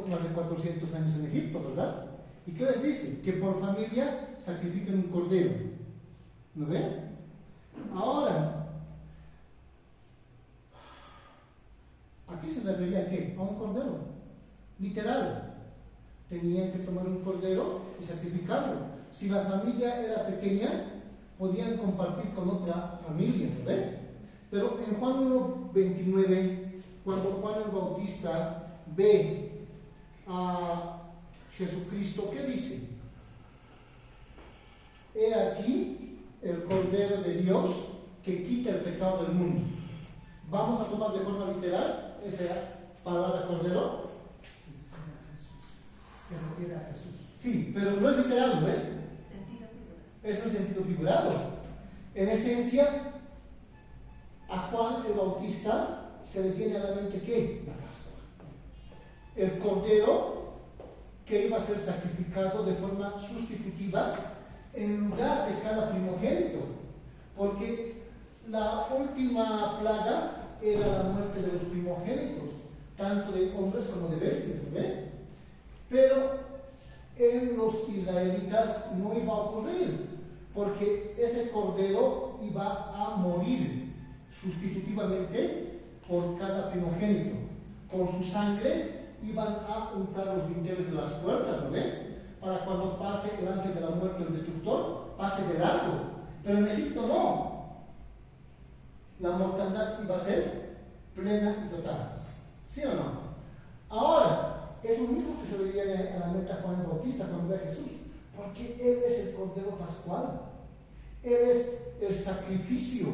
más de 400 años en Egipto, ¿verdad? ¿Y qué les dice? Que por familia sacrifiquen un cordero. ¿No ven? Ahora, aquí se refería a qué? A un cordero, literal. Tenían que tomar un cordero y sacrificarlo. Si la familia era pequeña, podían compartir con otra familia, ¿no ven? Pero en Juan 1:29, cuando Juan el Bautista ve a Jesucristo, ¿qué dice? He aquí el Cordero de Dios que quita el pecado del mundo. Vamos a tomar de forma literal esa palabra cordero. Se refiere a Jesús. Sí, pero no es literal, ¿no? Es un sentido figurado. En esencia, a Juan el Bautista se le viene a la mente ¿qué? La Pascua. El cordero que iba a ser sacrificado de forma sustitutiva en lugar de cada primogénito, porque la última plaga era la muerte de los primogénitos, tanto de hombres como de bestias, ¿ve? Pero en los israelitas no iba a ocurrir, porque ese cordero iba a morir sustitutivamente por cada primogénito. Con su sangre iban a untar los dinteles de las puertas, ¿no ven? Para cuando pase el ángel de la muerte, el destructor, pase de largo. Pero en Egipto no. La mortandad iba a ser plena y total. ¿Sí o no? Ahora, es lo mismo que se le viene a la mente a Juan el Bautista cuando ve a Jesús, porque Él es el Cordero Pascual. Él es el sacrificio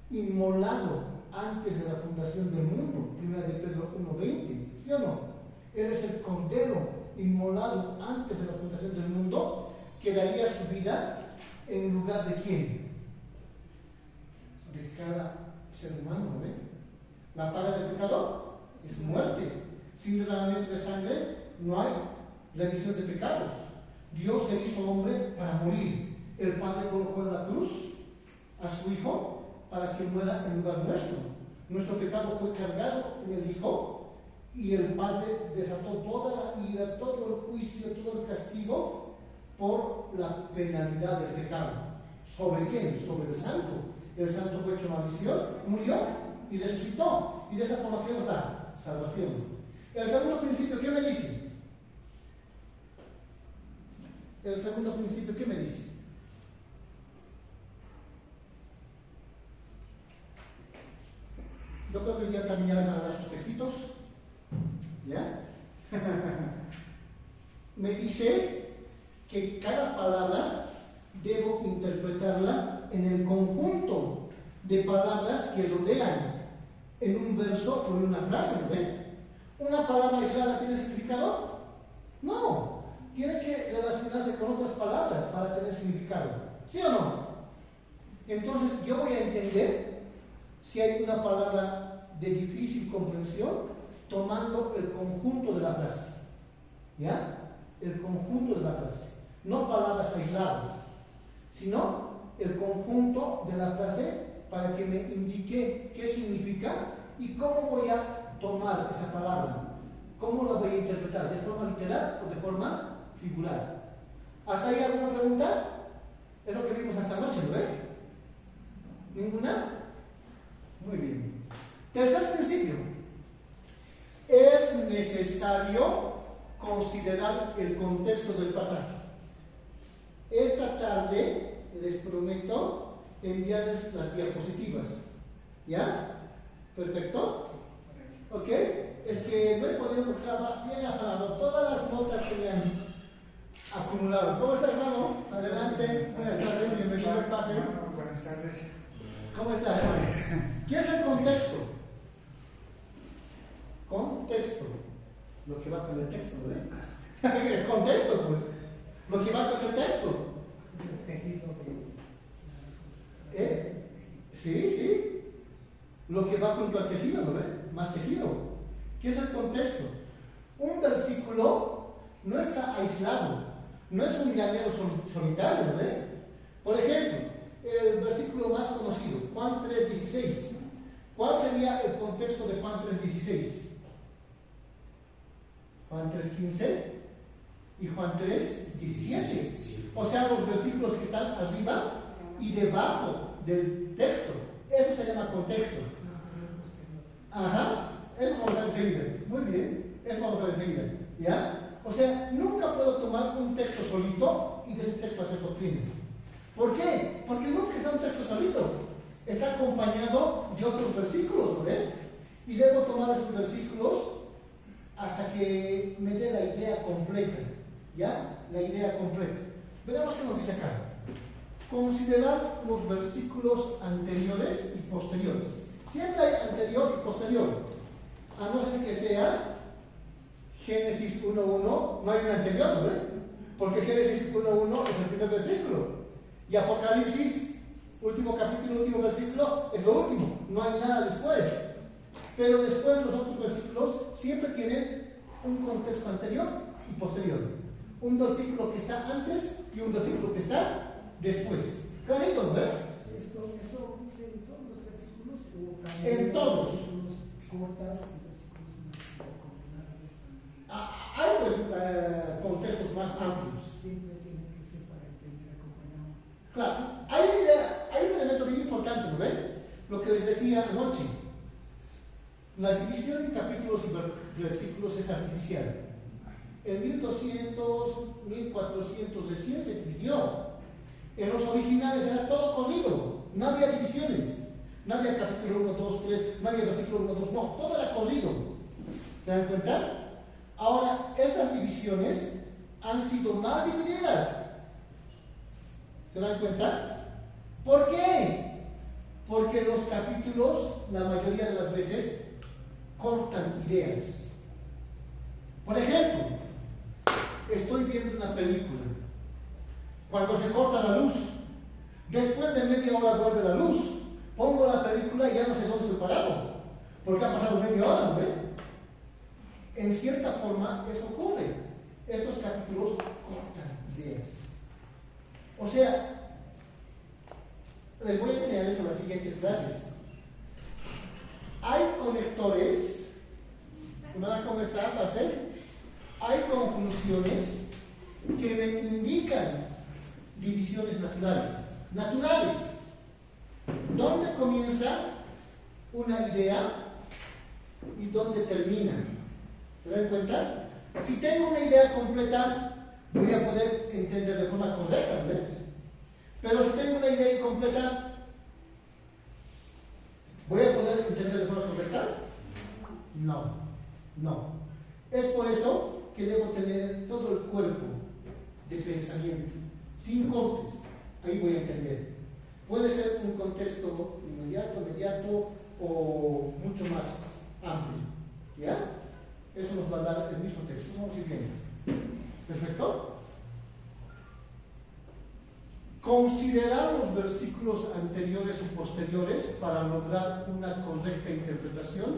inmolado antes de la fundación del mundo, 1 de Pedro 1:20, ¿sí o no? Él es el Cordero inmolado antes de la fundación del mundo, que daría su vida en lugar de ¿quién? De cada ser humano, ¿no? La paga del pecado es muerte. Sin derramamiento de sangre no hay remisión de pecados. Dios se hizo hombre para morir. El Padre colocó en la cruz a su Hijo para que muera en lugar nuestro. Nuestro pecado fue cargado en el Hijo y el Padre desató toda la ira, todo el juicio, todo el castigo por la penalidad del pecado. ¿Sobre quién? Sobre el Santo. El Santo fue hecho maldición, murió y resucitó. Y de esa forma, ¿qué nos da? Salvación. El segundo principio, ¿qué me dice? El segundo principio, ¿qué me dice? Yo creo que ya también ya les van a dar sus textitos. ¿Ya? Me dice que cada palabra debo interpretarla en el conjunto de palabras que rodean en un verso o en una frase, ¿no ven? ¿Una palabra aislada tiene significado? No, tiene que relacionarse con otras palabras para tener significado, ¿sí o no? Entonces yo voy a entender si hay una palabra de difícil comprensión tomando el conjunto de la frase, ¿ya? El conjunto de la frase, no palabras aisladas, sino el conjunto de la frase para que me indique qué significa y cómo voy a tomar esa palabra, cómo la voy a interpretar, de forma literal o de forma figural. ¿Hasta ahí alguna pregunta? Es lo que vimos esta noche, ¿no ve? ¿Ninguna? Muy bien. Tercer principio. Es necesario considerar el contexto del pasaje. Esta tarde les prometo enviarles las diapositivas. ¿Ya? ¿Perfecto? ¿Ok? Es que no he podido porque estaba bien afanado todas las notas que me han acumulado. ¿Cómo está, hermano? Adelante. Buenas tardes. Bienvenido al pase. Buenas tardes. ¿Cómo estás? ¿Qué es el contexto? Contexto. Lo que va con el texto, ¿verdad? El contexto, pues. Lo que va con el texto. Es el tejido de... Sí, sí. Lo que va junto al tejido, ¿no ve? Más tejido. ¿Qué es el contexto? Un versículo no está aislado, no es un llanero solitario, ¿no ve? Por ejemplo, el versículo más conocido, Juan 3:16. ¿Cuál sería el contexto de Juan 3:16? Juan 3:15 y Juan 3:17. O sea, los versículos que están arriba y debajo del texto. Eso se llama contexto. Ajá, eso vamos a ver enseguida. Muy bien, eso vamos a ver enseguida. ¿Ya? O sea, nunca puedo tomar un texto solito y de ese texto hacer doctrina. ¿Por qué? Porque nunca está un texto solito. Está acompañado de otros versículos, ¿verdad? Y debo tomar esos versículos hasta que me dé la idea completa. ¿Ya? La idea completa. Veamos qué nos dice acá. Considerar los versículos anteriores y posteriores. Siempre hay anterior y posterior. A no ser que sea Génesis 1:1, no hay un anterior, ¿no? Porque Génesis 1:1 es el primer versículo. Y Apocalipsis, último capítulo, último versículo, es lo último. No hay nada después. Pero después los otros versículos siempre tienen un contexto anterior y posterior. Un versículo que está antes y un versículo que está después. Clarito, ¿no? Esto en todos los versículos o también En todos. versículos cortas y versículos más largos también. Hay pues contextos más amplios. Siempre tiene que ser para entender acompañado. Claro, hay un elemento bien importante, ¿no ven? Lo que les decía anoche. La división en capítulos y versículos es artificial. En 1200, 1400 recién se dividió. En los originales era todo cosido, no había divisiones. No había capítulo 1, 2, 3, no había versículo 1, 2, no, todo era cosido. ¿Se dan cuenta? Ahora, estas divisiones han sido mal divididas. ¿Se dan cuenta? ¿Por qué? Porque los capítulos, la mayoría de las veces, cortan ideas. Por ejemplo, estoy viendo una película. Cuando se corta la luz, después de media hora vuelve la luz. Pongo la película y ya no sé dónde estoy parado, porque ha pasado media hora, ¿no? En cierta forma eso ocurre. Estos capítulos cortan ideas. O sea, les voy a enseñar eso en las siguientes clases. Hay conectores, ¿cómo está? Hay conclusiones que me indican divisiones naturales. ¿Dónde comienza una idea y dónde termina? ¿Se dan cuenta? Si tengo una idea completa, voy a poder entender de forma correcta, ¿ves? Pero si tengo una idea incompleta, ¿voy a poder entender de forma correcta? No. Es por eso que debo tener todo el cuerpo de pensamiento, sin cortes. Ahí voy a entender. Puede ser un contexto inmediato o mucho más amplio. ¿Ya? Eso nos va a dar el mismo texto. Vamos a ir viendo. ¿Perfecto? Considerar los versículos anteriores y posteriores para lograr una correcta interpretación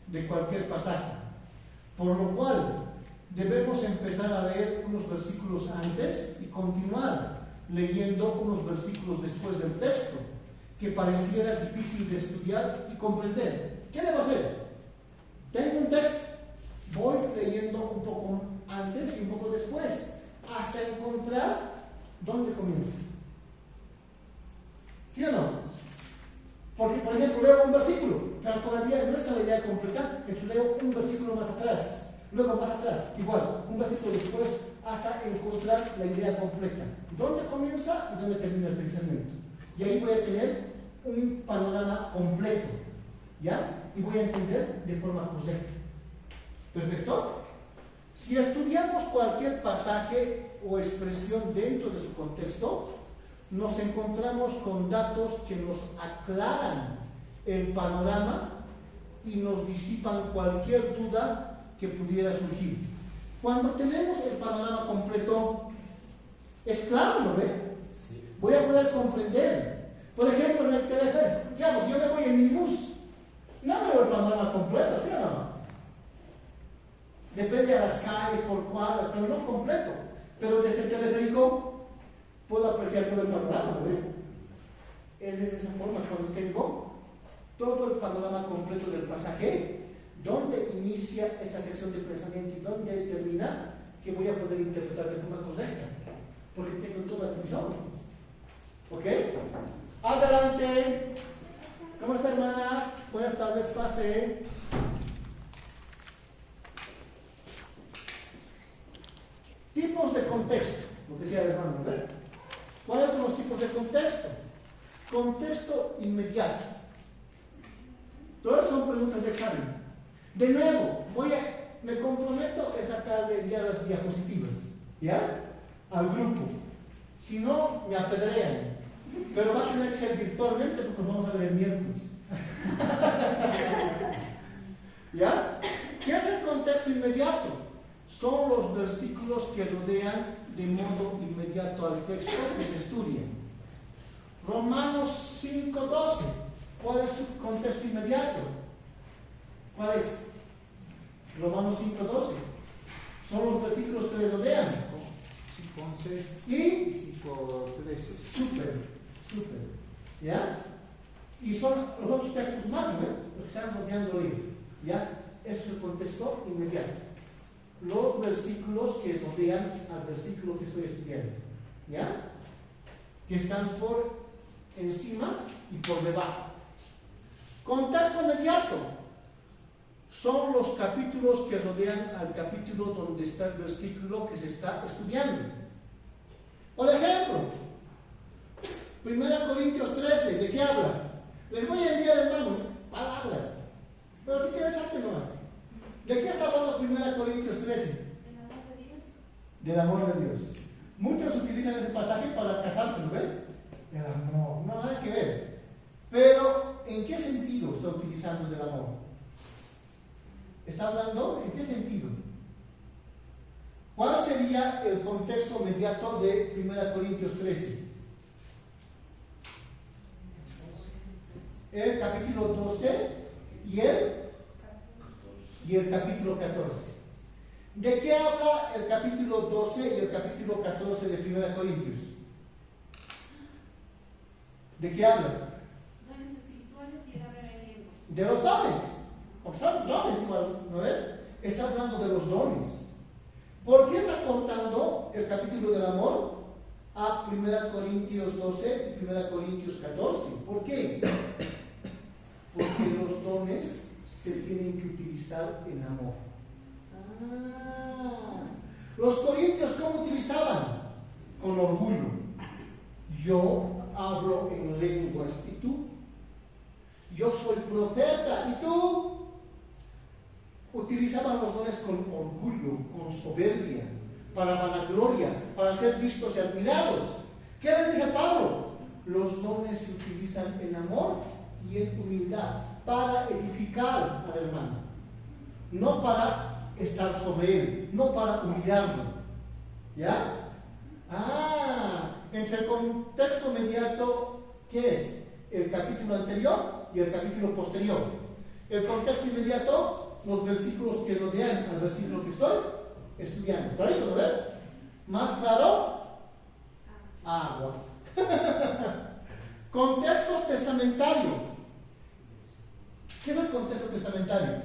de cualquier pasaje. Por lo cual, debemos empezar a leer unos versículos antes y continuar leyendo unos versículos después del texto, que pareciera difícil de estudiar y comprender. ¿Qué debo hacer? Tengo un texto, voy leyendo un poco antes y un poco después, hasta encontrar dónde comienza. ¿Sí o no? Porque, por ejemplo, leo un versículo, pero todavía no está la idea completa, entonces leo un versículo más atrás, luego más atrás, igual, un versículo después, hasta encontrar la idea completa. ¿Dónde comienza y dónde termina el pensamiento? Y ahí voy a tener un panorama completo, ¿ya? Y voy a entender de forma correcta. ¿Perfecto? Si estudiamos cualquier pasaje o expresión dentro de su contexto, nos encontramos con datos que nos aclaran el panorama y nos disipan cualquier duda que pudiera surgir. Cuando tenemos el panorama completo, es claro, ¿no ve? Sí. Voy a poder comprender. Por ejemplo, en el teléfono, digamos, yo me voy en minibús, no veo el panorama completo, ¿sí o no? Depende de las calles, por cuadras, pero no completo. Pero desde el teleférico puedo apreciar todo el panorama, ¿no ve? Es de esa forma, cuando tengo todo el panorama completo del pasaje, dónde inicia esta sección de pensamiento y dónde termina, que voy a poder interpretar de forma correcta, porque tengo toda la visión. ¿Ok? Adelante. ¿Cómo está, hermana? Buenas tardes, pase. Tipos de contexto, lo que sea, hermano, ¿verdad? ¿Cuáles son los tipos de contexto? Contexto inmediato. Todas son preguntas de examen. De nuevo, me comprometo a sacarle ya las diapositivas, ¿ya? Al grupo. Si no, me apedrean. Pero va a tener que ser virtualmente porque nos vamos a ver el miércoles. ¿Ya? ¿Qué es el contexto inmediato? Son los versículos que rodean de modo inmediato al texto que se estudia. Romanos 5:12. ¿Cuál es su contexto inmediato? ¿Cuál es? Romanos 5:12. Son los versículos que les rodean. 5:11 y 5:13. Súper. ¿Ya? Y son los otros textos más, ¿no? Los que están rodeando ahí. ¿Ya? Este es el contexto inmediato. Los versículos que rodean al versículo que estoy estudiando. ¿Ya? Que están por encima y por debajo. Contexto inmediato son los capítulos que rodean al capítulo donde está el versículo que se está estudiando. Por ejemplo, 1 Corintios 13, ¿de qué habla? Les voy a enviar, hermano, palabra. Pero si quieren, sáquenlo más. ¿De qué está hablando 1 Corintios 13? Del amor de Dios. Muchos utilizan ese pasaje para casarse, ¿no ven? El amor, no, nada que ver. Pero, ¿en qué sentido está utilizando del amor? ¿Está hablando? ¿En qué sentido? ¿Cuál sería el contexto inmediato de 1 Corintios 13? El capítulo 12 y el capítulo 14. ¿De qué habla el capítulo 12 y el capítulo 14 de 1 Corintios? ¿De qué habla? Dones espirituales y el hablar en lenguas. De los dones. Porque son dones igual, ¿no es? Está hablando de los dones. ¿Por qué está contando el capítulo del amor a 1 Corintios 12 y 1 Corintios 14? ¿Por qué? Porque los dones se tienen que utilizar en amor. Los corintios, ¿cómo utilizaban? Con orgullo. Yo hablo en lenguas, ¿y tú? Yo soy profeta, ¿y tú? Utilizaban los dones con orgullo, con soberbia, para vanagloria, para ser vistos y admirados. ¿Qué les dice Pablo? Los dones se utilizan en amor y en humildad, para edificar al hermano, no para estar sobre él, no para humillarlo. ¿Ya? Entre el contexto inmediato, ¿qué es? El capítulo anterior y el capítulo posterior. El contexto inmediato, los versículos que rodean al versículo que estoy estudiando. ¿Clarito, no ven? ¿Más claro? Agua. Contexto testamentario. ¿Qué es el contexto testamentario?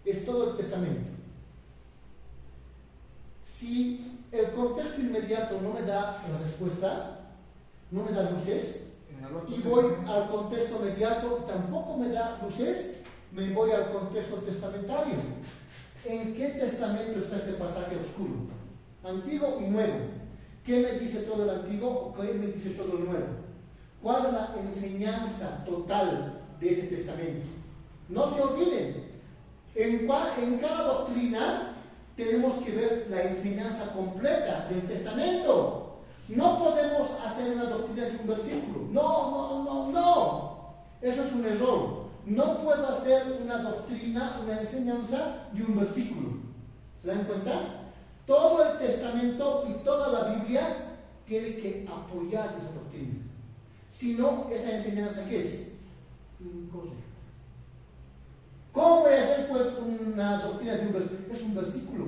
Es todo el testamento. Si el contexto inmediato no me da la respuesta, no me da luces, y voy al contexto inmediato y tampoco me da luces, me voy al contexto testamentario. ¿En qué testamento está este pasaje oscuro? Antiguo y nuevo. ¿Qué me dice todo el antiguo o qué me dice todo el nuevo? ¿Cuál es la enseñanza total de ese testamento? No se olviden, en cada doctrina tenemos que ver la enseñanza completa del testamento. No podemos hacer una doctrina de un versículo. No. Eso es un error. No puedo hacer una doctrina, una enseñanza de un versículo. ¿Se dan cuenta? Todo el testamento y toda la Biblia tiene que apoyar esa doctrina. Si no, esa enseñanza, ¿qué es? Incorrecta. ¿Cómo voy a hacer pues una doctrina de un versículo? Es un versículo.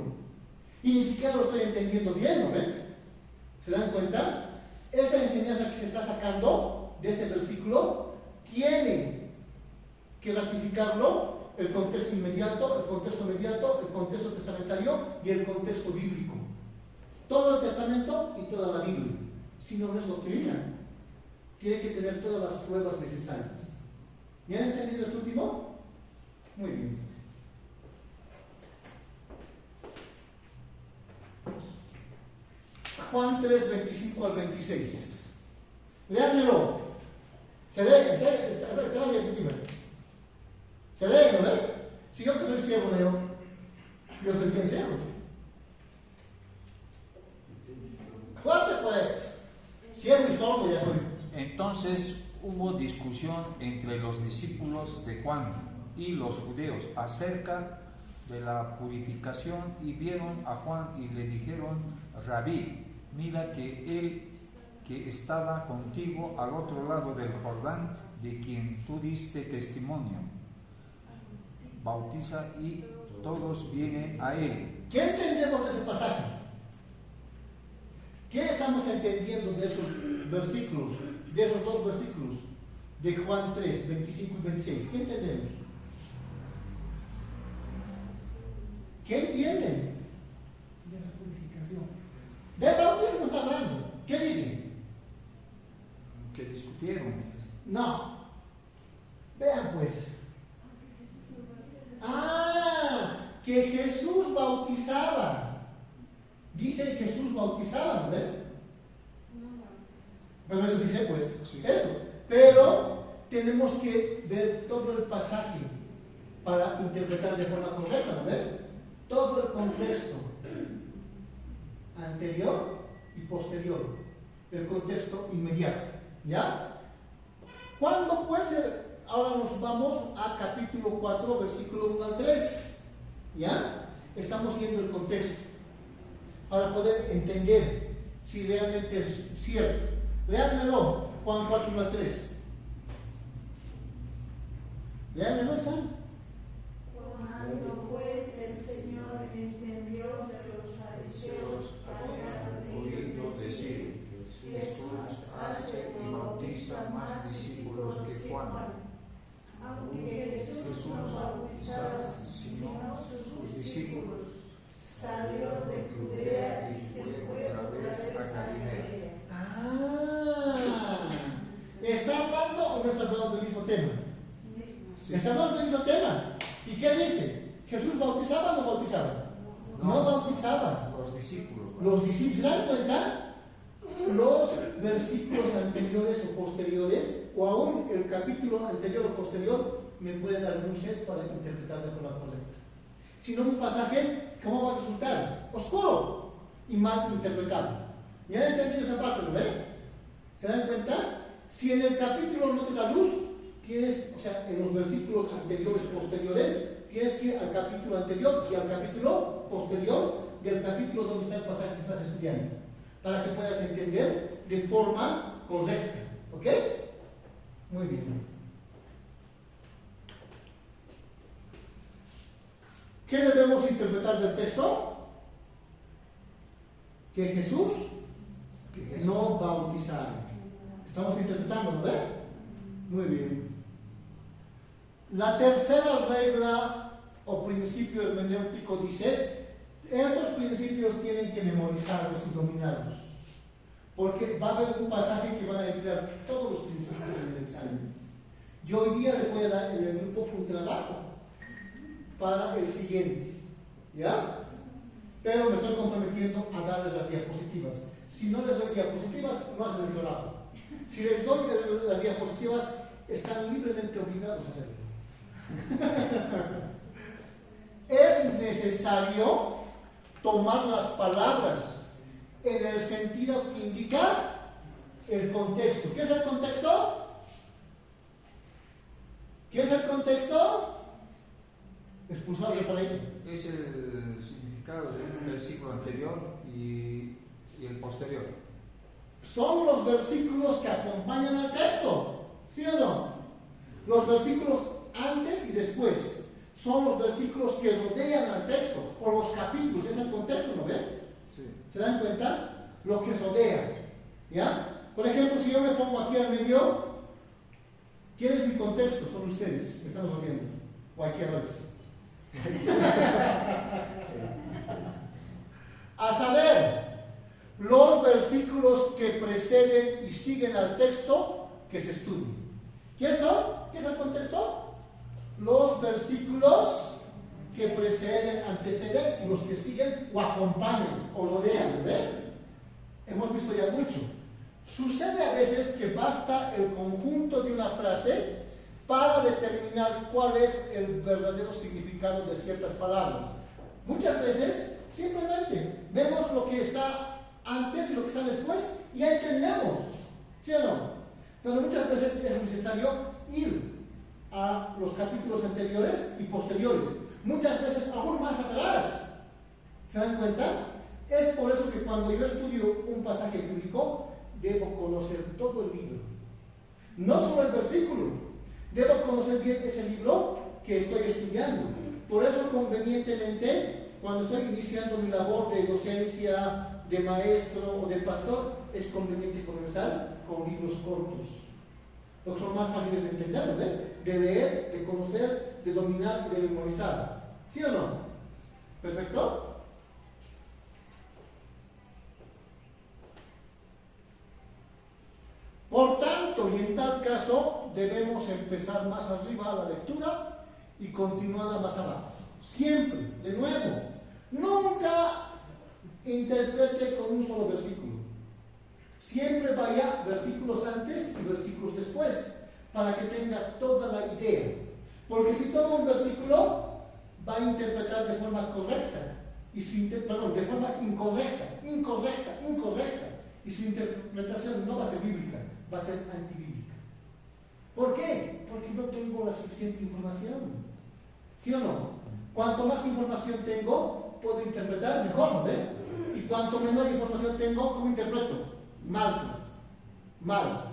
Y ni siquiera lo estoy entendiendo bien, ¿no ven? ¿Se dan cuenta? Esa enseñanza que se está sacando de ese versículo tiene que ratificarlo el contexto inmediato, el contexto mediato, el contexto testamentario y el contexto bíblico. Todo el testamento y toda la Biblia. Si no, no es doctrina. Tiene que tener todas las pruebas necesarias. ¿Ya han entendido este último? Muy bien. Juan 3, 25 al 26. Leánmelo. Se lee, se lee, ¿no lee? Si yo que soy ciego leo, yo soy bien ciego. Fuerte pues, ciego y sordo ya soy. Entonces hubo discusión entre los discípulos de Juan y los judíos acerca de la purificación, y vieron a Juan y le dijeron: Rabí, mira que él que estaba contigo al otro lado del Jordán, de quien tú diste testimonio, bautiza y todos vienen a él. ¿Qué entendemos de ese pasaje? ¿Qué estamos entendiendo de esos versículos, de esos dos versículos de Juan 3, 25 y 26? ¿Qué entendemos? ¿Qué entienden? De la purificación. Del bautismo está hablando. ¿Qué dice? Que discutieron. No. Vean pues. Que Jesús bautizaba. Dice Jesús bautizaba, ¿no ven? Pero eso dice pues, Sí. eso. Pero tenemos que ver todo el pasaje para interpretar de forma correcta, ¿no ven? Todo el contexto anterior y posterior, el contexto inmediato, ¿ya? ¿Cuándo pues? Ahora nos vamos a capítulo 4, versículo 1 al 3, ¿ya? Estamos viendo el contexto para poder entender si realmente es cierto. Leánmelo, Juan 4, 1 al 3. Leánmelo, ¿están? Cuando pues el Señor entendió de los fariseos habían oído decir: Jesús hace y bautiza más discípulos que Juan. Aunque Jesús no bautizaba sino sus discípulos, salió de Judea y se fue otra vez a Galilea. ¿Está hablando o no está hablando del mismo tema? Sí. Está hablando del mismo tema. ¿Y qué dice? ¿Jesús bautizaba o no bautizaba? No bautizaba. Los discípulos. Los discípulos, ¿se dan cuenta? Los versículos anteriores o posteriores, o aún el capítulo anterior o posterior, me puede dar luces para interpretar de forma correcta. Si no, un pasaje, ¿cómo va a resultar? Oscuro y mal interpretado. ¿Ya han entendido esa parte, no ven? ¿Se dan cuenta? Si en el capítulo no te da luz, tienes, o sea, en los versículos anteriores o posteriores, tienes que ir al capítulo anterior y al capítulo posterior del capítulo donde está el pasaje que estás estudiando, para que puedas entender de forma correcta. ¿Ok? Muy bien. ¿Qué debemos interpretar del texto? Que Jesús no bautizaba. Estamos interpretando, ¿no ve? Muy bien. La tercera regla o principio hermenéutico dice: estos principios tienen que memorizarlos y dominarlos, porque va a haber un pasaje que van a emplear todos los principios en el examen. Yo hoy día les voy a dar en el grupo un trabajo para el siguiente, ¿ya? Pero me estoy comprometiendo a darles las diapositivas. Si no les doy diapositivas, no hacen el trabajo. Si les doy las diapositivas, están libremente obligados a hacerlo. Es necesario tomar las palabras en el sentido que indica el contexto. ¿Qué es el contexto? ¿Qué es el contexto? Expulsados del paraíso. Es el significado de un versículo anterior y el posterior. Son los versículos que acompañan al texto, ¿sí o no? Los versículos antes y después son los versículos que rodean al texto, o los capítulos, es el contexto, ¿no ven? Sí. ¿Se dan cuenta? Lo que rodea, ¿ya? Por ejemplo, si yo me pongo aquí al medio, ¿quién es mi contexto? Son ustedes, me están rodeando. ¿O hay que errores? A saber, los versículos que preceden y siguen al texto que se estudia. ¿Qué son? ¿Qué es el contexto? Los versículos que preceden, anteceden, y los que siguen o acompañan o rodean. ¿Ven? Hemos visto ya mucho. Sucede a veces que basta el conjunto de una frase para determinar cuál es el verdadero significado de ciertas palabras. Muchas veces simplemente vemos lo que está antes y lo que está después y ya entendemos, ¿sí o no? Pero muchas veces es necesario ir a los capítulos anteriores y posteriores, muchas veces aún más atrás. ¿Se dan cuenta? Es por eso que cuando yo estudio un pasaje bíblico, debo conocer todo el libro, no solo el versículo, debo conocer bien ese libro que estoy estudiando. Por eso convenientemente, cuando estoy iniciando mi labor de docencia, de maestro o de pastor, es conveniente comenzar con libros cortos, porque son más fáciles de entender, de leer, de conocer, de dominar y de memorizar. ¿Sí o no? ¿Perfecto? Por tanto, y en tal caso, debemos empezar más arriba la lectura y continuarla más abajo. Siempre, de nuevo, nunca interprete con un solo versículo. Siempre vaya versículos antes y versículos después, para que tenga toda la idea. Porque si toma un versículo, va a interpretar de forma correcta, y de forma incorrecta, y su interpretación no va a ser bíblica, va a ser antibíblica. ¿Por qué? Porque no tengo la suficiente información. ¿Sí o no? Cuanto más información tengo, puedo interpretar mejor, ¿ve? Y cuanto menor información tengo, ¿cómo interpreto? Mal, pues. Mal.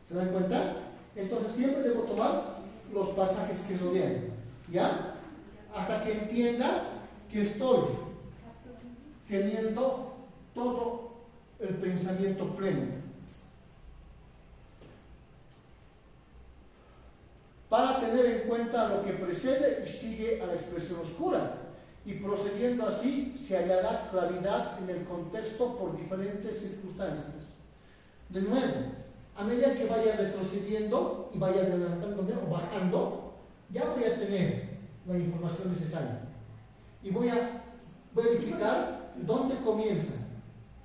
¿Se dan cuenta? Entonces siempre debo tomar los pasajes que rodean, ¿ya? Hasta que entienda que estoy teniendo todo el pensamiento pleno. Para tener en cuenta lo que precede y sigue a la expresión oscura, y procediendo así se hallará claridad en el contexto por diferentes circunstancias. De nuevo, a medida que vaya retrocediendo y vaya adelantándome o bajando, ya voy a tener la información necesaria y voy a verificar dónde comienza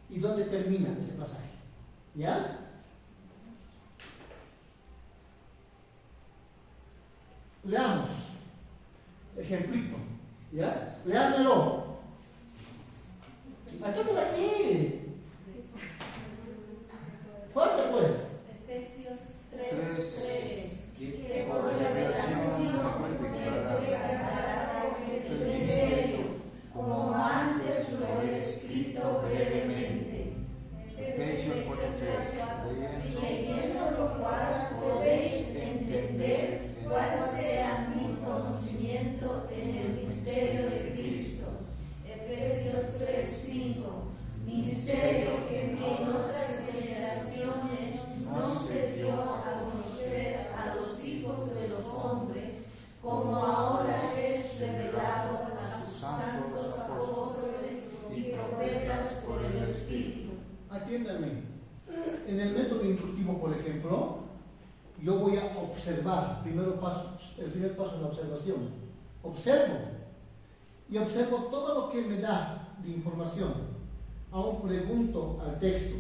y dónde termina ese pasaje. ¿Ya? Leamos. Ejemplito. ¿Ya? Leámelo. Está por aquí. Fuerte pues. Efesios 3. 3:3. Que por revelación no fue declarado el misterio, como antes lo he escrito brevemente. Efesios 4:3. Leyendo lo cual podéis entender cuál sea mi conocimiento en el misterio de Cristo. Efesios 3:5. Misterio que en otras generaciones no se dio a conocer a los hijos de los hombres, como ahora es revelado a sus santos apóstoles y profetas por el Espíritu. Atiéndanme. En el método inductivo, por ejemplo, yo voy a observar. El primer paso es la observación. Observo. Y observo todo lo que me da de información. Aún pregunto al texto: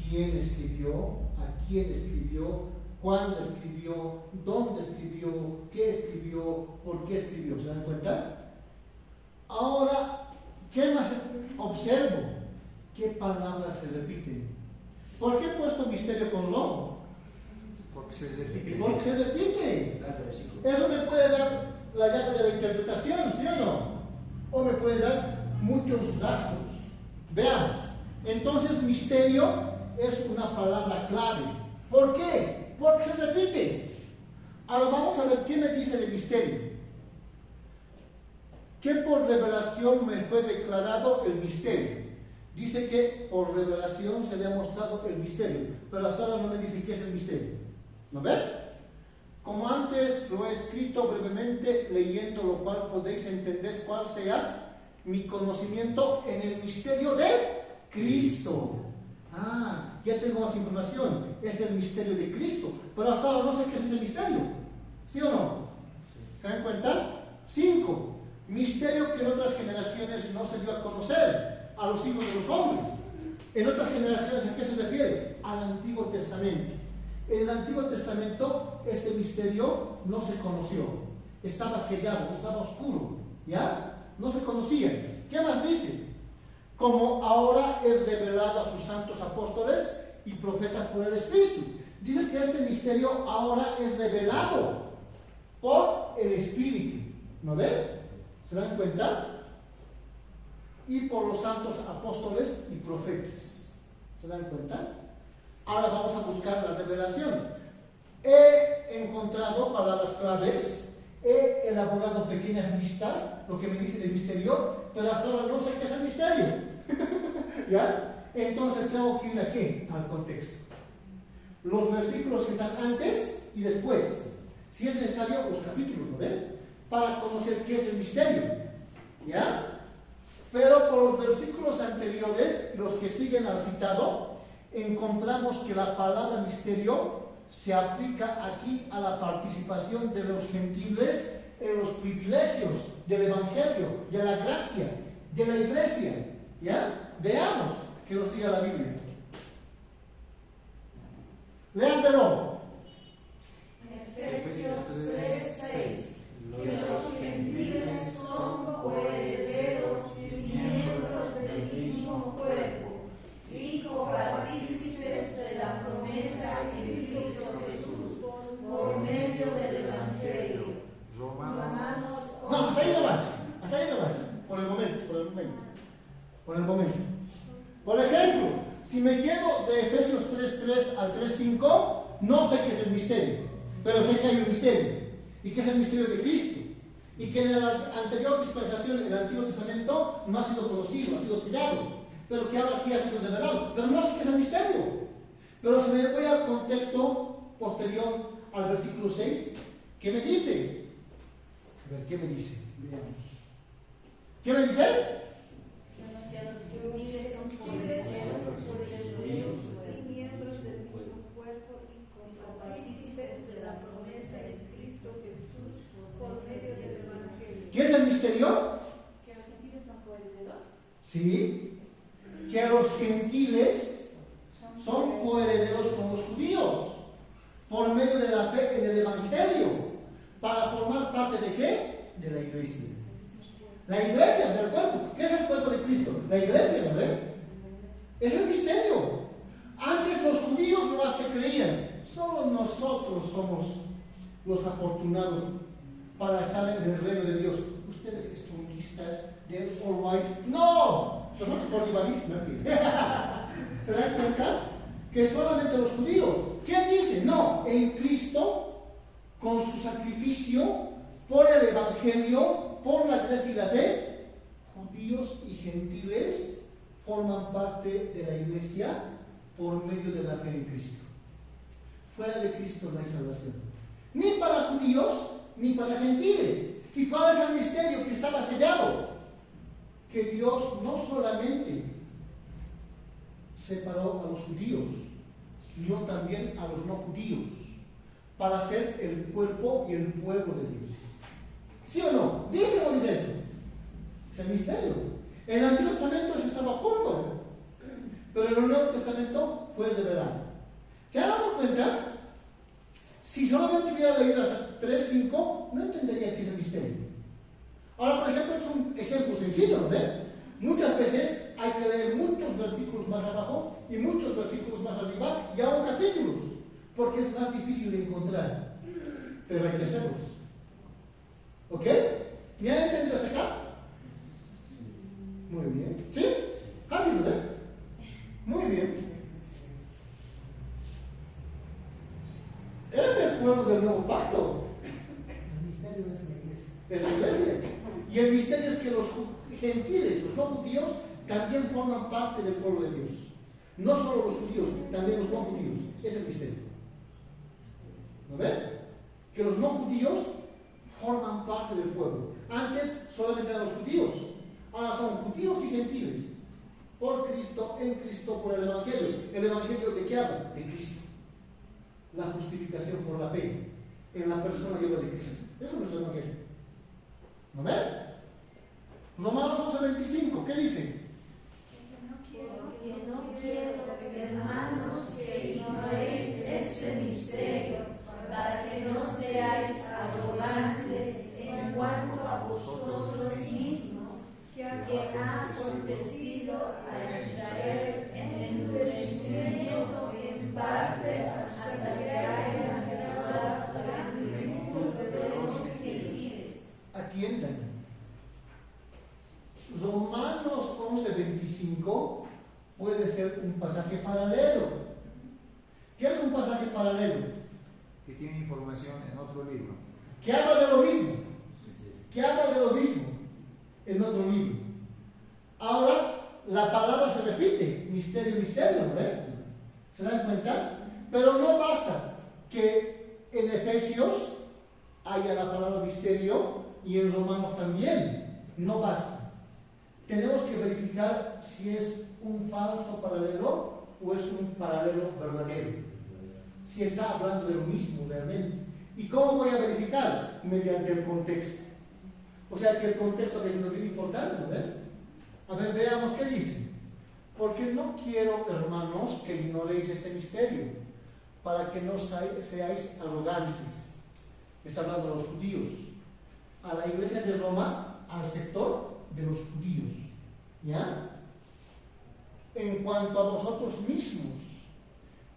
¿quién escribió? ¿A quién escribió? ¿Cuándo escribió? ¿Dónde escribió? ¿Qué escribió? ¿Por qué escribió? ¿Se dan cuenta? Ahora, ¿qué más observo? ¿Qué palabras se repiten? ¿Por qué he puesto misterio con rojo? Porque se repite. Porque se repite. Eso me puede dar la llave de la interpretación, ¿sí o no? O me puede dar muchos rastros. Veamos. Entonces, misterio es una palabra clave. ¿Por qué? Porque se repite. Ahora vamos a ver qué me dice de misterio. Que por revelación me fue declarado el misterio. Dice que por revelación se le ha mostrado el misterio, pero hasta ahora no me dice qué es el misterio. ¿No ven? como antes lo he escrito brevemente, leyendo lo cual podéis entender cuál sea mi conocimiento en el misterio de Cristo. Ah, ya tengo más información. Es el misterio de Cristo. Pero hasta ahora no sé qué es ese misterio. ¿Sí o no? ¿Se dan cuenta? 5. Misterio que en otras generaciones no se dio a conocer a los hijos de los hombres. En otras generaciones, ¿a qué se refiere? Al Antiguo Testamento. En el Antiguo Testamento este misterio no se conoció. Estaba sellado, estaba oscuro. ¿Ya? No se conocía. ¿Qué más dice? Como ahora es revelado a sus santos apóstoles y profetas por el Espíritu. Dice que este misterio ahora es revelado por el Espíritu. ¿No ven? ¿Se dan cuenta? Y por los santos apóstoles y profetas. ¿Se dan cuenta? Ahora vamos a buscar la revelación. He encontrado palabras claves, he elaborado pequeñas listas, lo que me dice del misterio, pero hasta ahora no sé qué es el misterio. ¿Ya? Entonces tengo que ir a qué? Al contexto. Los versículos que están antes y después. Si es necesario, los capítulos, ¿no ven? Para conocer qué es el misterio. ¿Ya? Pero por los versículos anteriores, los que siguen al citado, encontramos que la palabra misterio se aplica aquí a la participación de los gentiles en los privilegios del Evangelio, de la gracia, de la iglesia. ¿Ya? Veamos qué nos diga la Biblia. Léanmelo. Efesios 3:6. Que los gentiles son coherederos y miembros del mismo cuerpo, y copartícipes de la promesa en Cristo Jesús, por medio del Evangelio. Romanos 11. No, hasta ahí nomás. Por el momento. Por ejemplo, si me quedo de Efesios 3:3 al 3:5, no sé qué es el misterio, pero sé que hay un misterio. ¿Y qué es el misterio de Cristo? Y que en la anterior dispensación, en el Antiguo Testamento, no ha sido conocido, ha sido sellado, pero que ahora sí ha sido revelado. Pero no sé qué es el misterio. Pero si me voy al contexto posterior al versículo 6, ¿qué me dice? A ver, ¿qué me dice? Veamos. ¿Qué me dice? Que los gentiles son coherederos y miembros del mismo cuerpo y copartícipes de la promesa en Cristo Jesús por medio del Evangelio. ¿Qué es el misterio? que los gentiles son coherederos. Sí, que los gentiles son coherederos con los judíos por medio de la fe en el Evangelio, para formar parte de ¿qué? De la iglesia. La iglesia del cuerpo. ¿Qué es el cuerpo de Cristo? La iglesia, ¿no ven? Es el misterio. Antes los judíos no se creían. Solo nosotros somos los afortunados para estar en el reino de Dios. Ustedes estronguistas, de all rights. No, nosotros bolivarianos, no. ¿Se dan cuenta? Que solamente los judíos. ¿Qué dice? No, en Cristo, con su sacrificio, por el Evangelio, por la gracia y la fe, judíos y gentiles forman parte de la iglesia por medio de la fe en Cristo. Fuera de Cristo no hay salvación, ni para judíos ni para gentiles. ¿Y cuál es el misterio que estaba sellado? Que Dios no solamente separó a los judíos, sino también a los no judíos, para ser el cuerpo y el pueblo de Dios. ¿Sí o no? ¿Dice o no dice eso? Es el misterio. En el Antiguo Testamento eso estaba oculto, pero en el Nuevo Testamento fue revelado. ¿Se han dado cuenta? Si solamente hubiera leído hasta 3:5, no entendería qué es el misterio. Ahora, por ejemplo, esto es un ejemplo sencillo, ¿no ven? Muchas veces hay que leer muchos versículos más abajo y muchos versículos más arriba y aún capítulos, porque es más difícil de encontrar, pero hay que hacerlos. ¿Ok? ¿Me han entendido hasta acá? Muy bien. ¿Sí? Fácil, ¿verdad? Muy bien. Es el pueblo del nuevo pacto. El misterio es la iglesia. Es la iglesia. Y el misterio es que los gentiles, los no judíos, también forman parte del pueblo de Dios. No solo los judíos, también los no judíos. Es el misterio. ¿No ven? que los no judíos forman parte del pueblo. Antes solamente eran los judíos, ahora son judíos y gentiles, por Cristo, en Cristo, por el Evangelio. ¿El Evangelio de qué habla? De Cristo. La justificación por la fe en la persona y obra de Cristo. Eso es el Evangelio. ¿No ven? Romanos 11:25, ¿qué dice? Que no quiero, hermanos, que ignoréis este misterio, para que no seáis arrogantes en cuanto a vosotros mismos, que ha acontecido a Israel en el endurecimiento en parte hasta que haya llegado la plenitud de los gentiles. Atiendan. Romanos 11:25 puede ser un pasaje paralelo. ¿Qué es un pasaje paralelo? Que tiene información en otro libro. Que habla de lo mismo. Que habla de lo mismo en otro libro. Ahora la palabra se repite, misterio, misterio, ¿no? ¿Se dan cuenta? Pero no basta que en Efesios haya la palabra misterio y en Romanos también. No basta. Tenemos que verificar si es un falso paralelo o es un paralelo verdadero. Si está hablando de lo mismo realmente. ¿Y cómo voy a verificar? Mediante el contexto. O sea que el contexto a veces es bien importante, ¿no? A ver, veamos qué dice. Porque no quiero, hermanos, que ignoréis este misterio, para que no seáis arrogantes. Está hablando de los judíos. A la iglesia de Roma, al sector de los judíos. ¿Ya? En cuanto a vosotros mismos,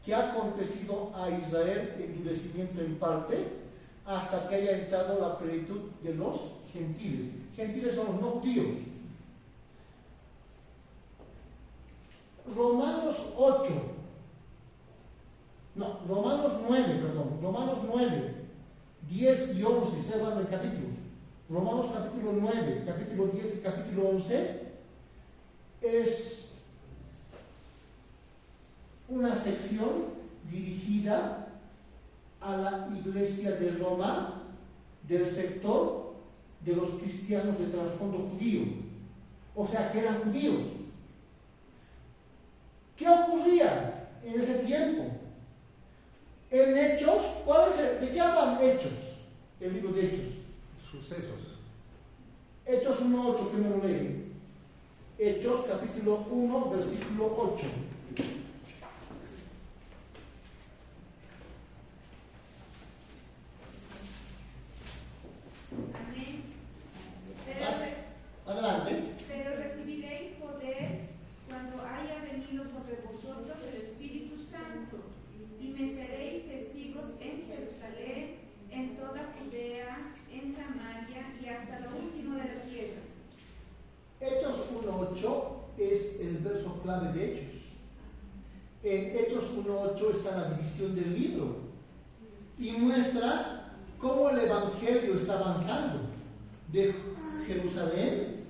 que ha acontecido a Israel endurecimiento en parte, hasta que haya entrado la plenitud de los gentiles. Gentiles son los no judíos. Romanos 9, 10 y 11, estoy hablando de capítulos. Romanos capítulo 9, capítulo 10 y capítulo 11 es una sección dirigida a la iglesia de Roma del sector de los cristianos de trasfondo judío, o sea que eran judíos. ¿Qué ocurría en ese tiempo? En Hechos, ¿de qué hablan Hechos? El libro de Hechos. Sucesos. Hechos 1:8, que me lo leen. Hechos capítulo 1, versículo 8. Amén. Adelante. Pero recibiréis poder cuando haya venido sobre vosotros el Espíritu Santo, y me seréis testigos en Jerusalén, en toda Judea, en Samaria y hasta lo último de la tierra. Hechos 1:8 es el verso clave de Hechos. En Hechos 1:8 está la división del libro y muestra cómo el Evangelio está avanzando de Jerusalén,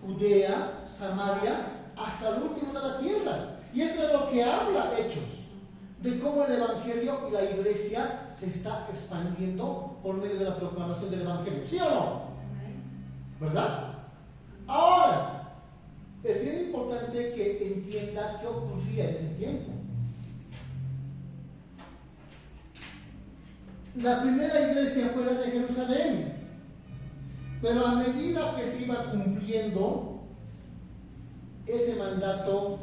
Judea, Samaria, hasta el último de la tierra. Y esto es lo que habla Hechos, de cómo el Evangelio y la iglesia se está expandiendo por medio de la proclamación del Evangelio. ¿Sí o no? ¿Verdad? Ahora, es bien importante que entienda qué ocurría en ese tiempo. La primera iglesia fue la de Jerusalén, pero a medida que se iba cumpliendo ese mandato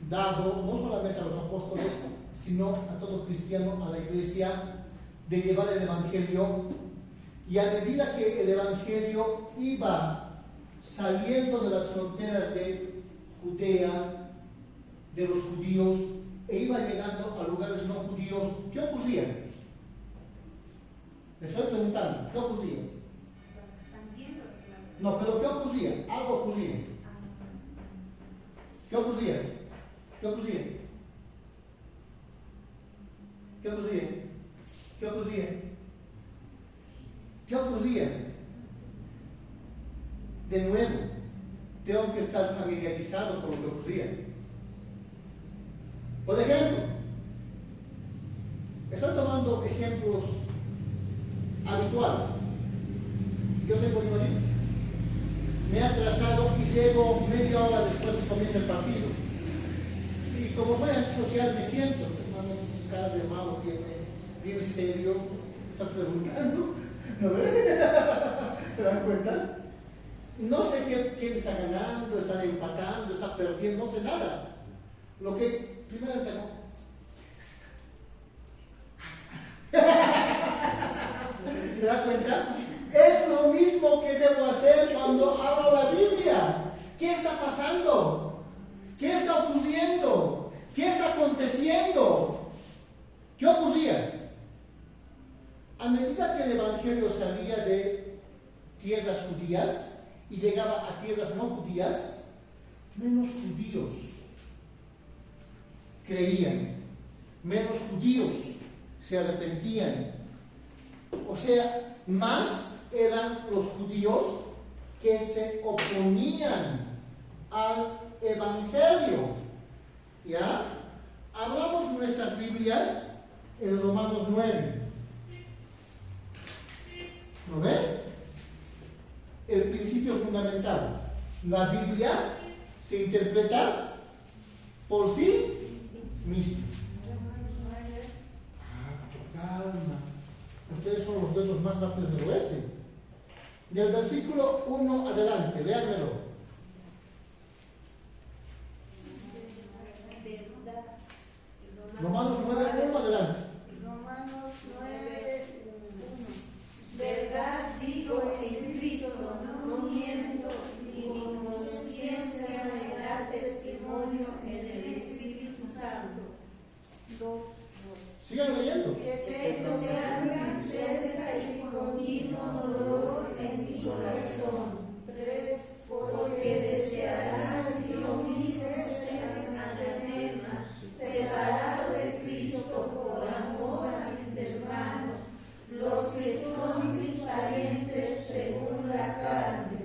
dado no solamente a los apóstoles, sino a todo cristiano, a la iglesia, de llevar el Evangelio, y a medida que el Evangelio iba saliendo de las fronteras de Judea, de los judíos, e iba llegando a lugares no judíos, ¿qué ocurría? Le estoy preguntando, ¿qué ocurría? No, pero ¿qué ocurría? Algo ocurría. ¿Qué ocurría? ¿Qué ocurría? ¿Qué ocurría? ¿Qué ocurría? ¿Qué ocurría? De nuevo, tengo que estar familiarizado con lo que ocurría. Por ejemplo, estoy tomando ejemplos habituales. Yo soy bolivarista. Me he atrasado y llego media hora después que comienza el partido. Y como soy antisocial me siento, hermano, su cara de mago tiene bien serio, está preguntando, ¿no ven? ¿Se dan cuenta? No sé quién está ganando, está empatando, está perdiendo, no sé nada. Lo que primero tengo. ¿Se da cuenta? Es lo mismo que debo hacer cuando abro la Biblia. ¿Qué está pasando? ¿Qué está ocurriendo? ¿Qué está aconteciendo? ¿Qué ocurría? A medida que el Evangelio salía de tierras judías y llegaba a tierras no judías, menos judíos creían, menos judíos se arrepentían. O sea, más eran los judíos que se oponían al Evangelio. ¿Ya? Abramos nuestras Biblias en Romanos 9. ¿Lo ven? El principio fundamental. La Biblia se interpreta por sí misma. Calma. Ustedes son los dedos más rápidos del oeste. Del versículo 1 adelante, léanmelo. Romanos 9, 1 adelante. Romanos 9, 1. Verdad digo en Cristo, no miento, y mi conciencia me da testimonio en el Espíritu Santo. 2. Sigan leyendo. Que tengo gran tristeza y continuo dolor en mi corazón. 3. Porque deseará yo mi ser anatema, separado de Cristo por amor a mis hermanos, los que son mis parientes según la carne.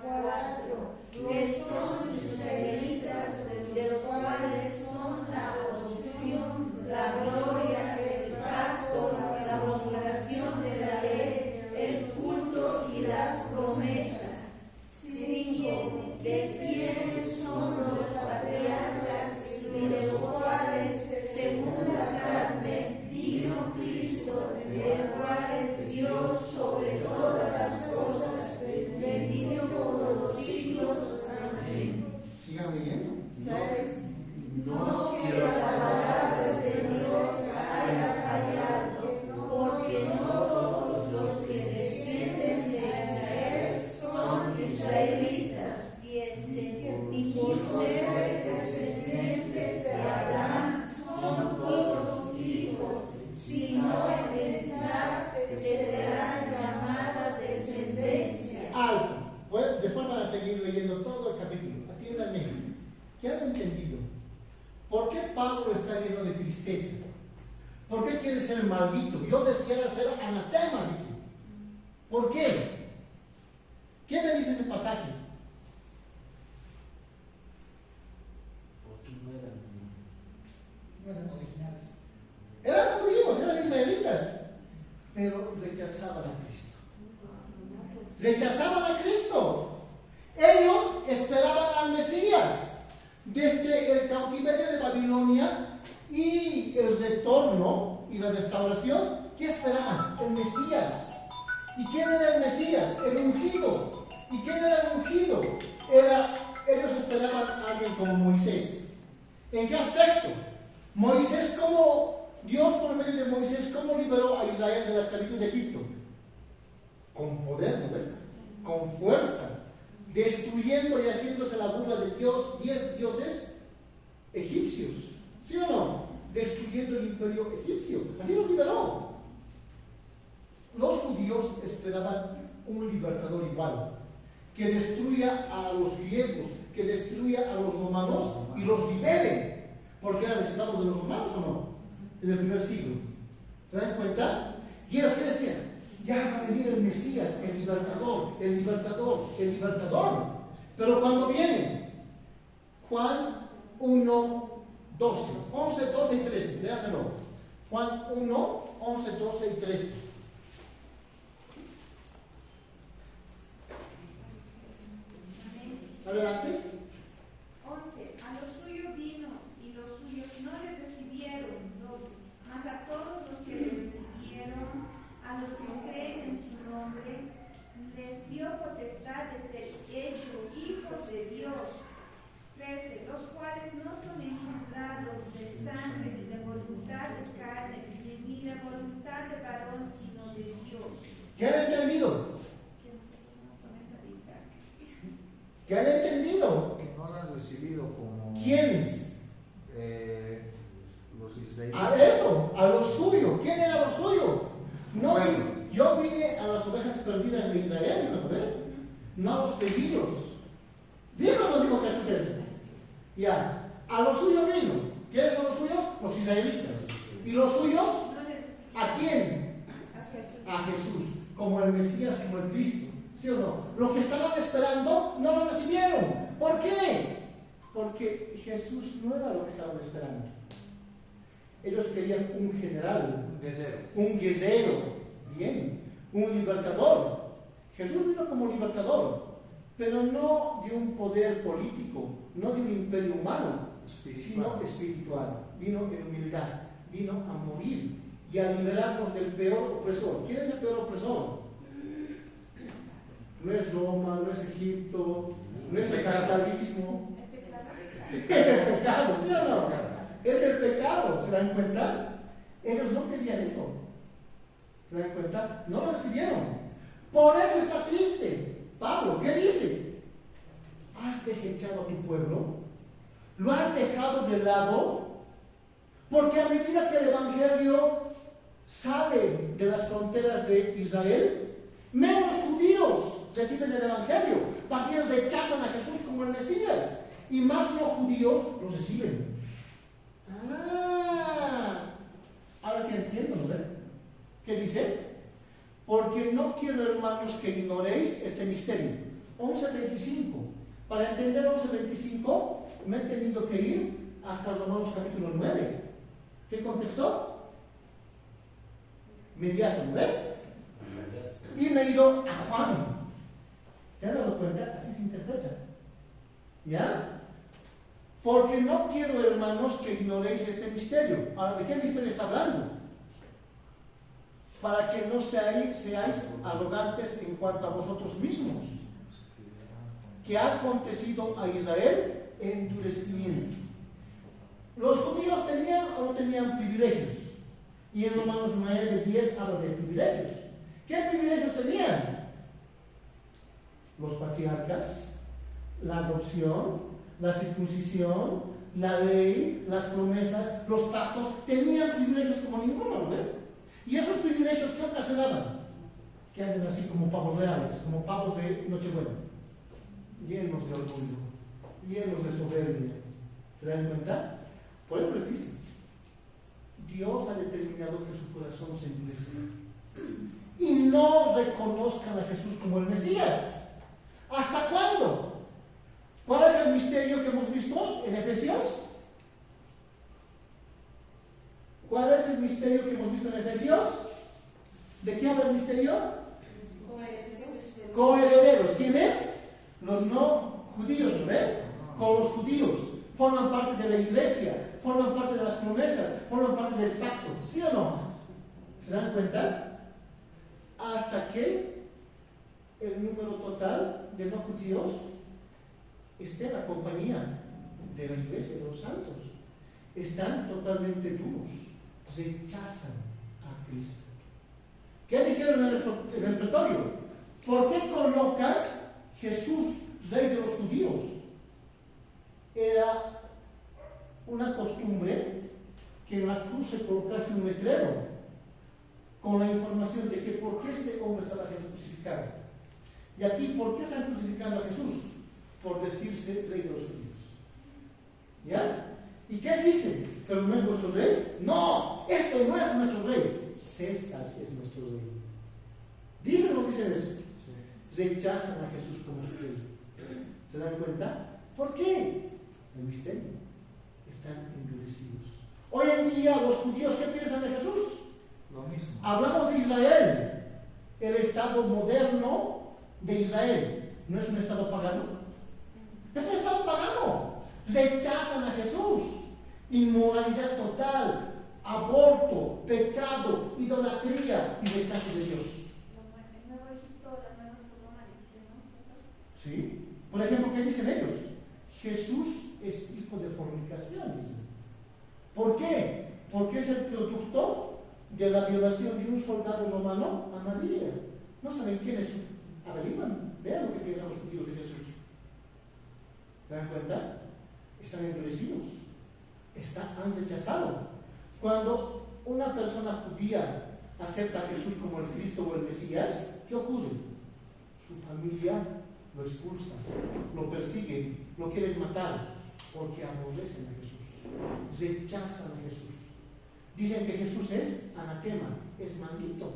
4. Que son israelitas, de los cuales son la adopción, la gloria, el pacto, la promulgación de la ley, el culto y las promesas. 5. De quienes son los patriarcas y de los cuales, según la carne, vino Cristo, el cual es Dios sobre todas las cosas, bendito por los siglos. Amén. Sigan leyendo. 6. No que la palabra de Dios haya fallado, porque no todos los que descienden de Israel son israelitas, ni por ser descendientes de Abraham son todos hijos, sino en esta que será llamada descendencia. Alto. Pues, después van a seguir leyendo todo el capítulo. Atiéndanme. ¿Qué han entendido? ¿Por qué Pablo está lleno de tristeza? ¿Por qué quiere ser maldito? Yo deseara ser anatema, dice. ¿Por qué? ¿Qué me dice ese pasaje? No eran originales. Eran judíos, eran israelitas, pero rechazaban a Cristo. Rechazaban a Cristo. Ellos esperaban al Mesías. Desde el cautiverio de Babilonia y el retorno y la restauración, ¿qué esperaban? El Mesías. ¿Y quién era el Mesías? El ungido. ¿Y quién era el ungido? Ellos esperaban a alguien como Moisés. ¿En qué aspecto? Moisés, como Dios por medio de Moisés, ¿cómo liberó a Israel de la esclavitud de Egipto? Con poder, ¿no ven? Con fuerza, destruyendo y haciéndose la burla de Dios, 10 dioses egipcios, ¿sí o no? Destruyendo el imperio egipcio, así los liberó. Los judíos esperaban un libertador igual, que destruya a los griegos, que destruya a los romanos y los libere, porque eran esclavos de los romanos o no, en el primer siglo. ¿Se dan cuenta? Y ellos que decían, ya va a venir el Mesías, el libertador, el libertador, el libertador. Pero cuando viene, Juan 1, 12, 11, 12 y 13, léanmelo. Juan 1, 11, 12 y 13. Adelante. 11. A lo suyo vino y los suyos no les recibieron. 12. Mas a todos los que les recibieron, a los que creen en su nombre, les dio potestad de ser hechos hijos de Dios. 13. Los cuales no son engendrados de sangre, ni de voluntad de carne, ni de voluntad de varón, sino de Dios. ¿Qué han entendido? Que nosotros nos pones a Isaac. ¿Qué han entendido? Que no lo han recibido como ¿Quiénes? los israelitas. A eso, a lo suyo. ¿Quién era lo suyo? No, Bueno. yo vine a las ovejas perdidas de Israel, ¿no ve? No a los pesillos. ¿Dijo o no dijo Jesús eso? Ya, a lo suyo vino. ¿Quiénes son los suyos? Los israelitas. ¿Y los suyos? No les recibieron. ¿A quién? A Jesús. A Jesús, como el Mesías, como el Cristo. ¿Sí o no? Lo que estaban esperando no lo recibieron. ¿Por qué? Porque Jesús no era lo que estaban esperando. Ellos querían un general, un guerrero, bien, un libertador. Jesús vino como libertador, pero no de un poder político, no de un imperio humano, sino espiritual. Vino en humildad, vino a morir y a liberarnos del peor opresor. ¿Quién es el peor opresor? No es Roma, no es Egipto, no es el capitalismo. Es el pecado, ¿sí o no? Es el pecado, ¿se dan cuenta? Ellos no querían eso. ¿Se dan cuenta? No lo recibieron. Por eso está triste. Pablo, ¿qué dice? ¿Has desechado a tu pueblo? ¿Lo has dejado de lado? Porque a medida que el Evangelio sale de las fronteras de Israel, menos judíos reciben el Evangelio. Más bien rechazan a Jesús como el Mesías. Y más no judíos los reciben. Ahora sí entiendo, ¿no? ¿Qué dice? Porque no quiero, hermanos, que ignoréis este misterio. 11:25. Para entender 11:25, me he tenido que ir hasta Romanos capítulo 9. ¿Qué contexto? Inmediato, ¿no? Y me he ido a Juan. ¿Se han dado cuenta? Así se interpreta. ¿Ya? Porque no quiero, hermanos, que ignoréis este misterio. Ahora, ¿de qué misterio está hablando? Para que no seáis arrogantes en cuanto a vosotros mismos. ¿Qué ha acontecido a Israel? Endurecimiento. ¿Los judíos tenían o no tenían privilegios? Y en Romanos 9:10 habla de privilegios. ¿Qué privilegios tenían? Los patriarcas, la adopción, la circuncisión, la ley, las promesas, los pactos. Tenían privilegios como ninguno, ¿no? Y esos privilegios, ¿qué ocasionaban? Que anden así como pavos reales, como pavos de Nochebuena, llenos de orgullo, llenos de soberbia. ¿Se dan cuenta? Por eso les dice, Dios ha determinado que su corazón se endurezca y no reconozcan a Jesús como el Mesías. ¿Hasta cuándo? ¿Cuál es el misterio que hemos visto en Efesios? ¿Cuál es el misterio que hemos visto en Efesios? ¿De qué habla el misterio? Coherederos. ¿Quiénes? Los no judíos, ¿no ven? Con los judíos. Forman parte de la iglesia, forman parte de las promesas, forman parte del pacto. ¿Sí o no? ¿Se dan cuenta? Hasta que el número total de no judíos esté en la compañía de la iglesia, de los santos. Están totalmente duros, rechazan a Cristo. ¿Qué dijeron en el pretorio? ¿Por qué colocas Jesús, rey de los judíos? Era una costumbre que en la cruz se colocase un letrero con la información de que por qué este hombre estaba siendo crucificado. Y aquí, ¿por qué están crucificando a Jesús? Por decirse rey de los judíos. ¿Ya? ¿Y qué dice? ¿Pero no es nuestro rey? No, esto no es nuestro rey. César es nuestro rey. ¿Dicen o no dicen eso? Sí. Rechazan a Jesús como su rey. ¿Se dan cuenta? ¿Por qué? El misterio. Están endurecidos. Hoy en día los judíos, ¿qué piensan de Jesús? Lo mismo. Hablamos de Israel. El estado moderno de Israel. ¿No es un estado pagano? rechazan a Jesús. Inmoralidad total, aborto, pecado, idolatría y rechazo de Dios. El Nuevo Egipto, la Nueva Sodoma, dice, ¿no? ¿Sí? Por ejemplo, ¿qué dicen ellos? Jesús es hijo de fornicación, dicen. ¿Por qué? Porque es el producto de la violación de un soldado romano a María. No saben quién es. Averiguan, vean lo que piensan los judíos de Jesús. ¿Se dan cuenta? Están endurecidos. Han rechazado. Cuando una persona judía acepta a Jesús como el Cristo o el Mesías, ¿qué ocurre? Su familia lo expulsa, lo persiguen, lo quieren matar, porque aborrecen a Jesús, rechazan a Jesús. Dicen que Jesús es anatema, es maldito.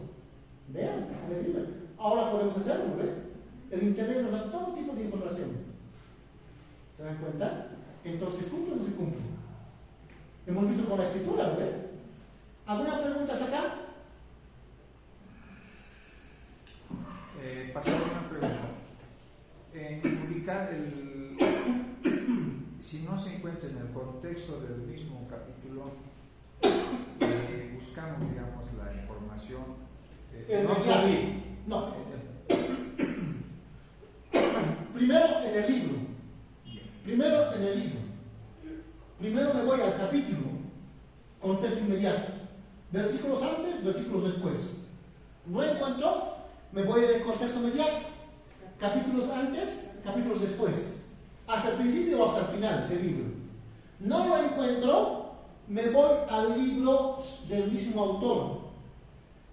Vean, averigüen. Ahora podemos hacerlo, ¿ven? El internet nos da todo tipo de información. ¿Se dan cuenta? Entonces, ¿cumple o no se cumple? Hemos visto con la escritura, ¿no ven? ¿Alguna pregunta hasta acá? Pasar una pregunta. En ubicar si no se encuentra en el contexto del mismo capítulo, buscamos, digamos, la información. No. Primero en el libro. Primero me voy al capítulo, contexto inmediato. Versículos antes, versículos después. No encuentro, me voy al contexto inmediato. Capítulos antes, capítulos después. Hasta el principio o hasta el final del libro. No lo encuentro, me voy al libro del mismo autor.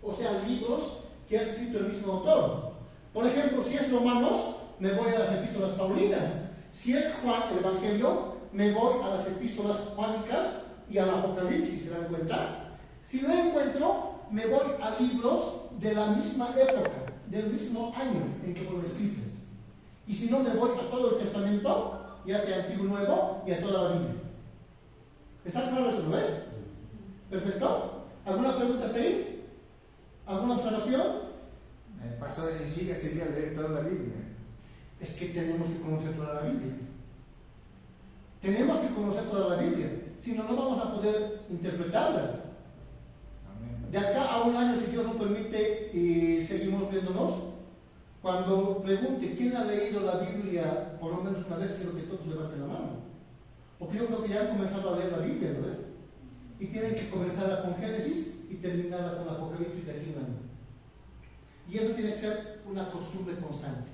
O sea, libros que ha escrito el mismo autor. Por ejemplo, si es Romanos, me voy a las epístolas paulinas. Si es Juan, el Evangelio, me voy a las epístolas juánicas y al Apocalipsis, ¿se dan cuenta? Si no encuentro, me voy a libros de la misma época, del mismo año en que fueron escritos. Y si no, me voy a todo el Testamento, ya sea Antiguo y Nuevo, y a toda la Biblia. ¿Está claro eso, no? ¿Perfecto? ¿Alguna pregunta hasta ahí? ¿Alguna observación? Pasar en sí sería leer toda la Biblia. Es que tenemos que conocer toda la Biblia. Tenemos que conocer toda la Biblia. Si no, no vamos a poder interpretarla. Amén. De acá a un año, si Dios nos permite, y seguimos viéndonos, cuando pregunte quién ha leído la Biblia por lo menos una vez, quiero que todos levanten la mano. Porque yo creo que ya han comenzado a leer la Biblia, ¿no? Y tienen que comenzarla con Génesis y terminarla con Apocalipsis de aquí a un año. Y eso tiene que ser una costumbre constante.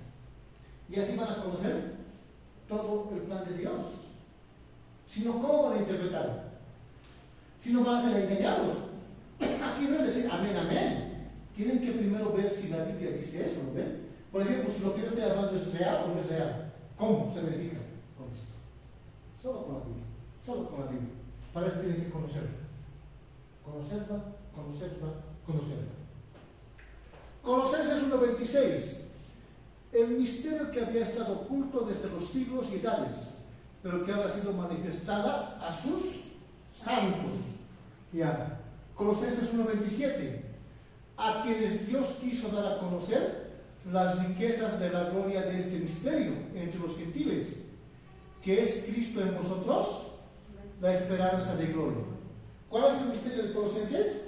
Y así van a conocer todo el plan de Dios. Si no, ¿cómo van a interpretar? Si no, van a ser engañados. Aquí no es decir amén, amén. Tienen que primero ver si la Biblia dice eso, ¿no ven? Por ejemplo, si lo que yo estoy hablando es real o no es real, ¿cómo se verifica con esto? Solo con la Biblia. Solo con la Biblia. Para eso tienen que conocerla. Conocerla. Colosenses 1:26. El misterio que había estado oculto desde los siglos y edades, pero que ahora ha sido manifestada a sus santos. Ya. Colosenses 1:27. A quienes Dios quiso dar a conocer las riquezas de la gloria de este misterio entre los gentiles, que es Cristo en vosotros, la esperanza de gloria. ¿Cuál es el misterio de Colosenses?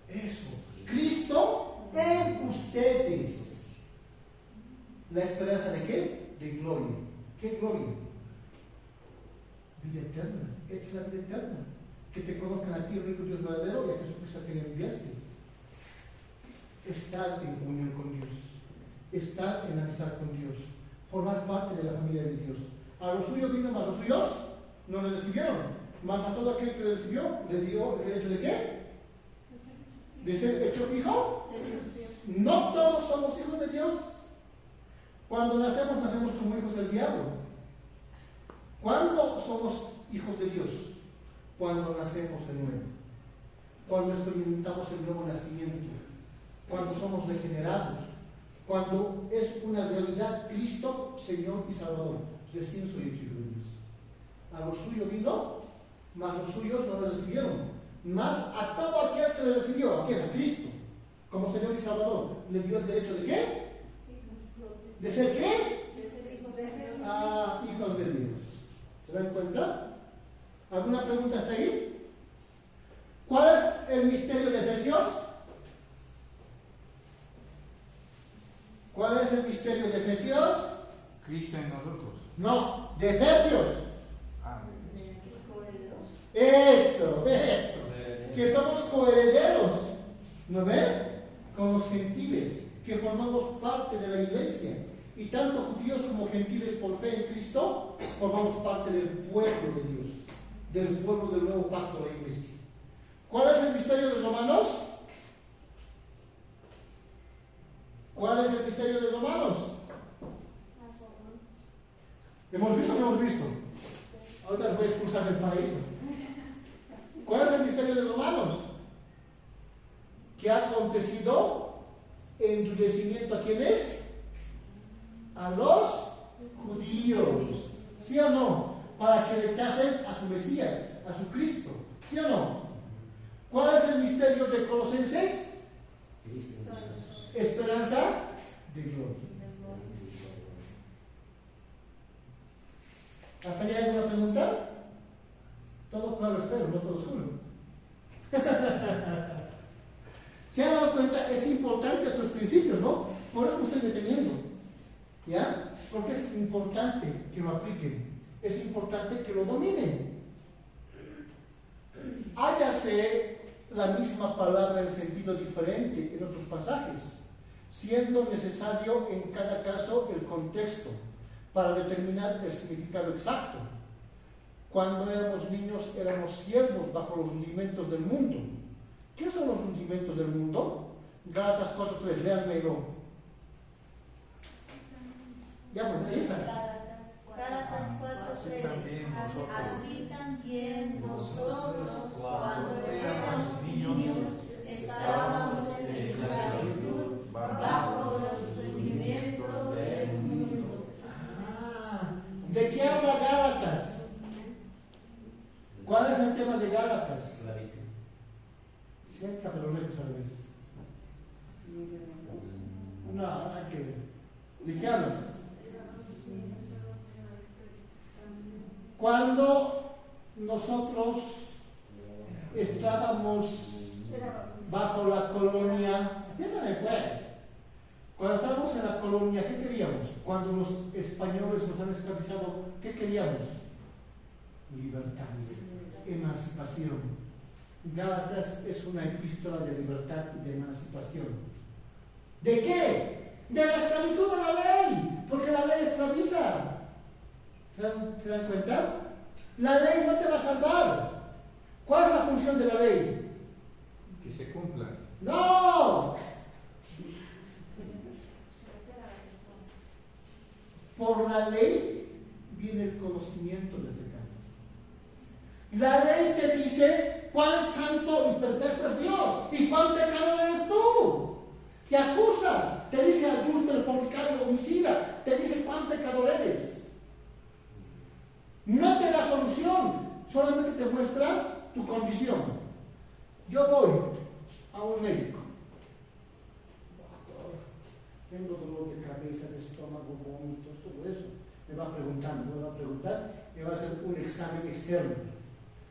Eso. Cristo en ustedes. ¿La esperanza de qué? De gloria. ¿Qué gloria? Vida eterna. Esta es la vida eterna. Que te conozcan a ti, el único Dios verdadero, y a Jesucristo que me enviaste. Estar en comunión con Dios. Estar en amistad con Dios. Formar parte de la familia de Dios. A los suyos vino, mas los suyos no le recibieron. Mas a todo aquel que le recibió, le dio el derecho de qué? ¿De ser hecho hijo? No todos somos hijos de Dios. Cuando nacemos, nacemos como hijos del diablo. ¿Cuándo somos hijos de Dios? Cuando nacemos de nuevo. Cuando experimentamos el nuevo nacimiento. Cuando somos regenerados. Cuando es una realidad Cristo, Señor y Salvador. Recién soy hecho hijo de Dios. A los suyos vino, mas los suyos no lo recibieron. Mas a todo aquel que le recibió, ¿a quién? A Cristo, como Señor y Salvador, le dio el derecho de qué? ¿De ser qué? De ser hijos de Dios. Hijos de Dios. ¿Alguna pregunta hasta ahí? ¿Cuál es el misterio de Efesios? ¿Cuál es el misterio de Efesios? Cristo en nosotros. No, de Efesios. Ah, Eso. Que somos coherederos, ¿no ven? Con los gentiles, que formamos parte de la iglesia. Y tanto judíos como gentiles por fe en Cristo, formamos parte del pueblo de Dios, del pueblo del nuevo pacto de la iglesia. ¿Cuál es el misterio de Romanos? ¿Cuál es el misterio de Romanos? ¿Hemos visto o no hemos visto? Ahorita les voy a expulsar del paraíso. ¿Cuál es el misterio de Romanos? ¿Qué ha acontecido? Endurecimiento a quiénes? A los judíos. ¿Sí o no? Para que rechacen a su Mesías, a su Cristo. ¿Sí o no? ¿Cuál es el misterio de Colosenses? Esperanza de gloria. ¿Hasta allá hay alguna pregunta? Todo claro, espero, no todo oscuro. ¿Se han dado cuenta? Es importante estos principios, ¿no? Por eso me estoy deteniendo. ¿Ya? Porque es importante que lo apliquen. Es importante que lo dominen. Hágase la misma palabra en sentido diferente en otros pasajes, siendo necesario en cada caso el contexto para determinar el significado exacto. Cuando éramos niños éramos siervos bajo los rudimentos del mundo. ¿Qué son los rudimentos del mundo? Gálatas 4:3, léanmelo. Ya, pues ahí está. Gálatas 4:3. Así también nosotros, cuando éramos niños, estábamos en esclavitud bajo los rudimentos del mundo. ¿De qué habla Gálatas? ¿Cuál es el tema de Gálatas? Cierta, pero lejos a la vez. No, hay que ver. ¿De qué habla? Cuando nosotros estábamos bajo la colonia, entiéndame pues, cuando estábamos en la colonia, ¿qué queríamos? Cuando los españoles nos han esclavizado, ¿qué queríamos? Libertad, emancipación. Gálatas es una epístola de libertad y de emancipación. ¿De qué? De la esclavitud de la ley, porque la ley esclaviza. ¿Se dan cuenta? La ley no te va a salvar. ¿Cuál es la función de la ley? Que se cumpla. ¡No! Por la ley viene el conocimiento del pecado. La ley te dice cuán santo y perfecto es Dios y cuán pecador eres tú. Te acusa, te dice adúltero, fornicario, homicida, te dice cuán pecador eres. No te da solución, solamente te muestra tu condición. Yo voy a un médico. Doctor, tengo dolor de cabeza, de estómago, vómitos, todo eso. Me va a preguntar, me va a hacer un examen externo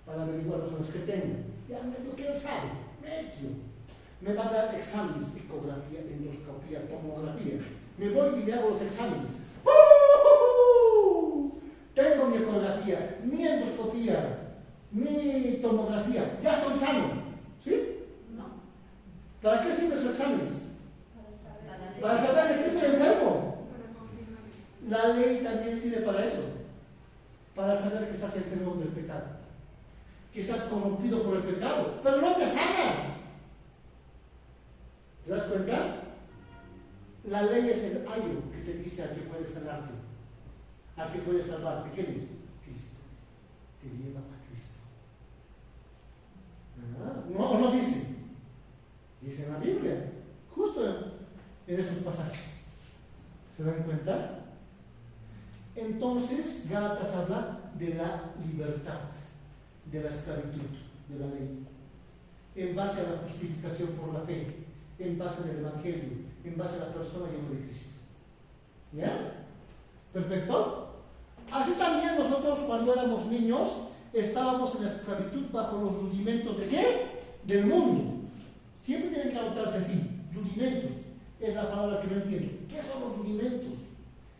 para averiguar los dolores que tengo. Ya medio que él sabe, medio. Me va a dar exámenes, ecografía, endoscopía, tomografía. Me voy y le hago los exámenes. Tengo mi ecografía, mi endoscopía, mi tomografía. Ya estoy sano. ¿Sí? No. ¿Para qué sirven sus exámenes? Para saber de qué estoy enfermo. La ley también sirve para eso. Para saber que estás enfermo del pecado. Que estás corrompido por el pecado. Pero no te sana. ¿Te das cuenta? La ley es el ayo que te dice a qué puedes sanarte, a qué puedes salvarte. ¿Qué dice? Cristo. Te lleva a Cristo. No, no dice. Dice en la Biblia, justo en estos pasajes. ¿Se dan cuenta? Entonces, Gálatas habla de la libertad, de la esclavitud, de la ley, en base a la justificación por la fe, en base al Evangelio, en base a la persona y obra de Cristo. ¿Ya? ¿Perfecto? Así también nosotros cuando éramos niños estábamos en la esclavitud bajo los rudimentos ¿de qué? Del mundo. Siempre tienen que anotarse así, rudimentos. Es la palabra que no entiendo. ¿Qué son los rudimentos?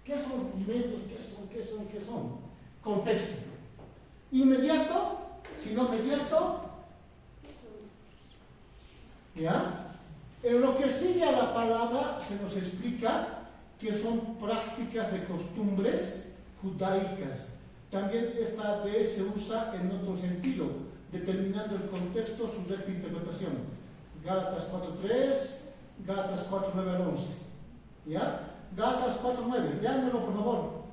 ¿Qué son los rudimentos? ¿Qué son? Contexto. Inmediato, si no inmediato, ¿ya? En lo que sigue a la palabra se nos explica que son prácticas de costumbres judaicas. También esta vez se usa en otro sentido, determinando el contexto, su recta interpretación. Gálatas 4:3, Gálatas 4:9 al 11. ¿Ya? Gálatas 4:9, leánmelo por favor.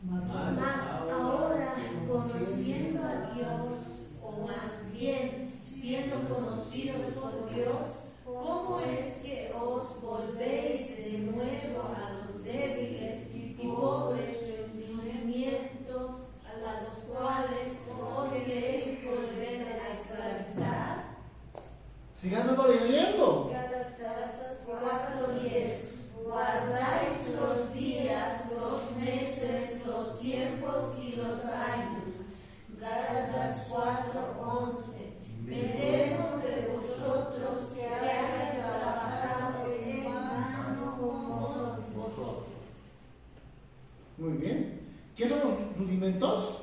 Mas ahora, conociendo a Dios, o más bien siendo conocidos por Dios, ¿cómo es que os volvéis de nuevo a los débiles y pobres sentimientos a los cuales os queréis volver a esclavizar? Sigámoslo leyendo. Gálatas 4:10. Guardáis los días, los meses, los tiempos y los años. Gálatas 4:11. Me temo de vosotros que haya trabajado en vano como vosotros. Muy bien. ¿Qué son los rudimentos?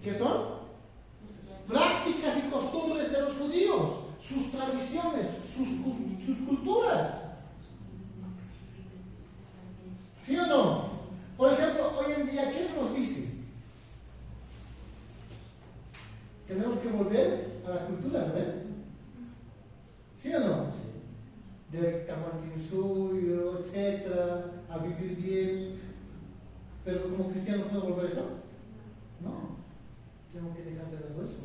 ¿Qué son? Prácticas y costumbres de los judíos, sus tradiciones, sus culturas. ¿Sí o no? Por ejemplo, hoy en día, ¿qué se nos dice? Tenemos que volver a la cultura, ¿verdad? ¿Sí o no? Del tahuantinsuyo, etcétera, a vivir bien. Pero como cristiano, ¿puedo volver a eso? No. Tengo que dejar de lado eso.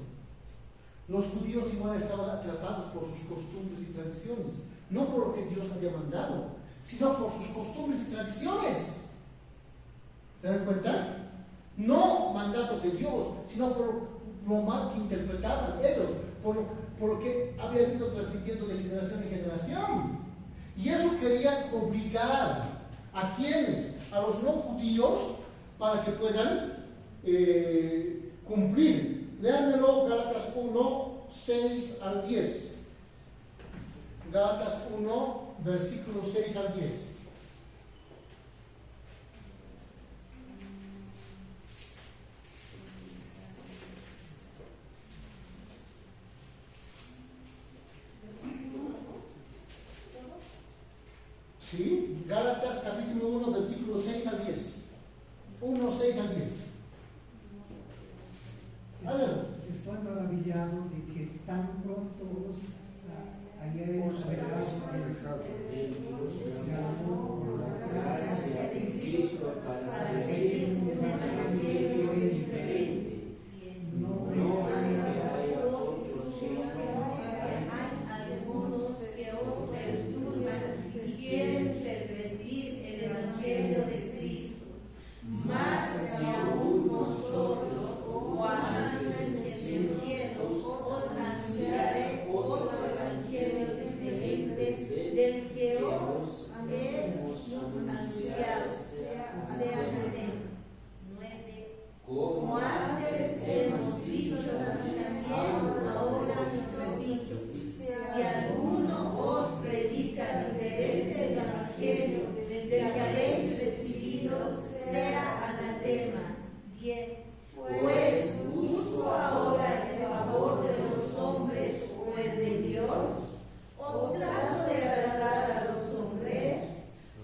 Los judíos igual estaban atrapados por sus costumbres y tradiciones, no por lo que Dios había mandado, sino por sus costumbres y tradiciones. ¿Se dan cuenta? No mandatos de Dios, sino por lo mal que interpretaban ellos, por lo que habían ido transmitiendo de generación en generación. Y eso querían obligar a quienes, a los no judíos, para que puedan cumplir. Léanmelo, Gálatas 1, 6 al 10. Gálatas 1, versículos 6 al 10. Sí, Gálatas capítulo 1, versículos 6 al 10. 1, 6 al 10. Estoy maravillado de que tan pronto os hayáis alejado del Dios que amó por la gracia de Cristo para seguir un evangelio diferente. No hay otros sino hay algunos que os perturban y quieren pervertir el evangelio de Cristo. Mas si aún vosotros, cuando en el cielo, os anunciaré otro evangelio diferente del que os hemos anunciado, sea anatema. 9. Como antes hemos dicho también, ahora os repito, si alguno os predica diferente evangelio del que habéis recibido, sea anatema. 10. Pues busco ahora el favor de los hombres o el de Dios, o trato de agradar a los hombres,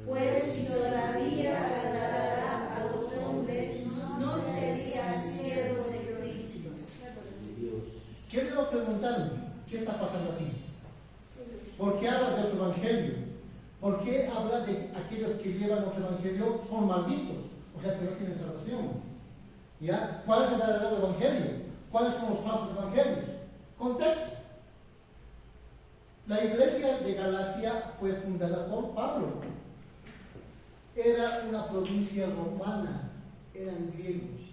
pues si todavía agradara a los hombres, no sería siervo de Cristo. ¿Qué debo preguntarme? ¿Qué está pasando aquí? ¿Por qué habla de otro evangelio? ¿Por qué habla de aquellos que llevan otro evangelio son malditos? O sea, que no tienen salvación. ¿Ya? ¿Cuál es el verdadero evangelio? ¿Cuáles son los falsos evangelios? Contexto. La iglesia de Galacia fue fundada por Pablo. Era una provincia romana, eran griegos,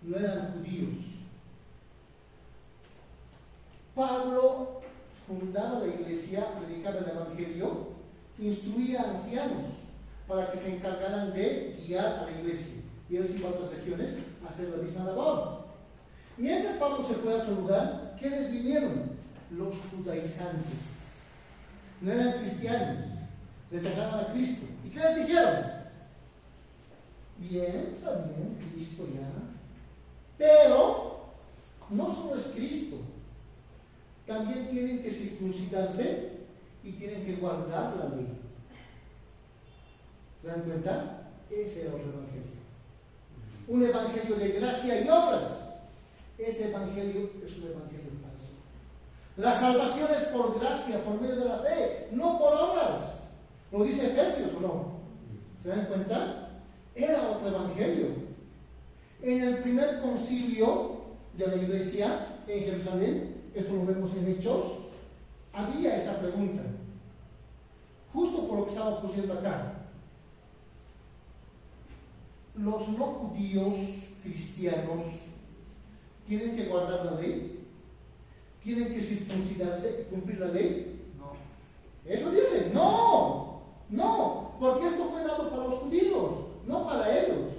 no eran judíos. Pablo fundaba la iglesia, predicaba el evangelio, instruía a ancianos para que se encargaran de guiar a la iglesia. y ellos iban a otras regiones a hacer la misma labor. Mientras Pablo se fue a otro lugar, ¿quiénes vinieron? Los judaizantes. No eran cristianos, rechazaban a Cristo. ¿Y qué les dijeron? Bien, está bien, Cristo ya. Pero no solo es Cristo, también tienen que circuncidarse y tienen que guardar la ley. ¿Se dan cuenta? Ese era otro evangelio. Un evangelio de gracia y obras. Ese evangelio es un evangelio falso. La salvación es por gracia, por medio de la fe, no por obras. ¿Lo dice Efesios o no? ¿Se dan cuenta? Era otro evangelio. En el primer concilio de la iglesia en Jerusalén, esto lo vemos en Hechos, había esta pregunta, justo por lo que estaba ocurriendo acá. ¿Los no judíos cristianos tienen que guardar la ley? ¿Tienen que circuncidarse y cumplir la ley? No. Eso dice, no, porque esto fue dado para los judíos, no para ellos.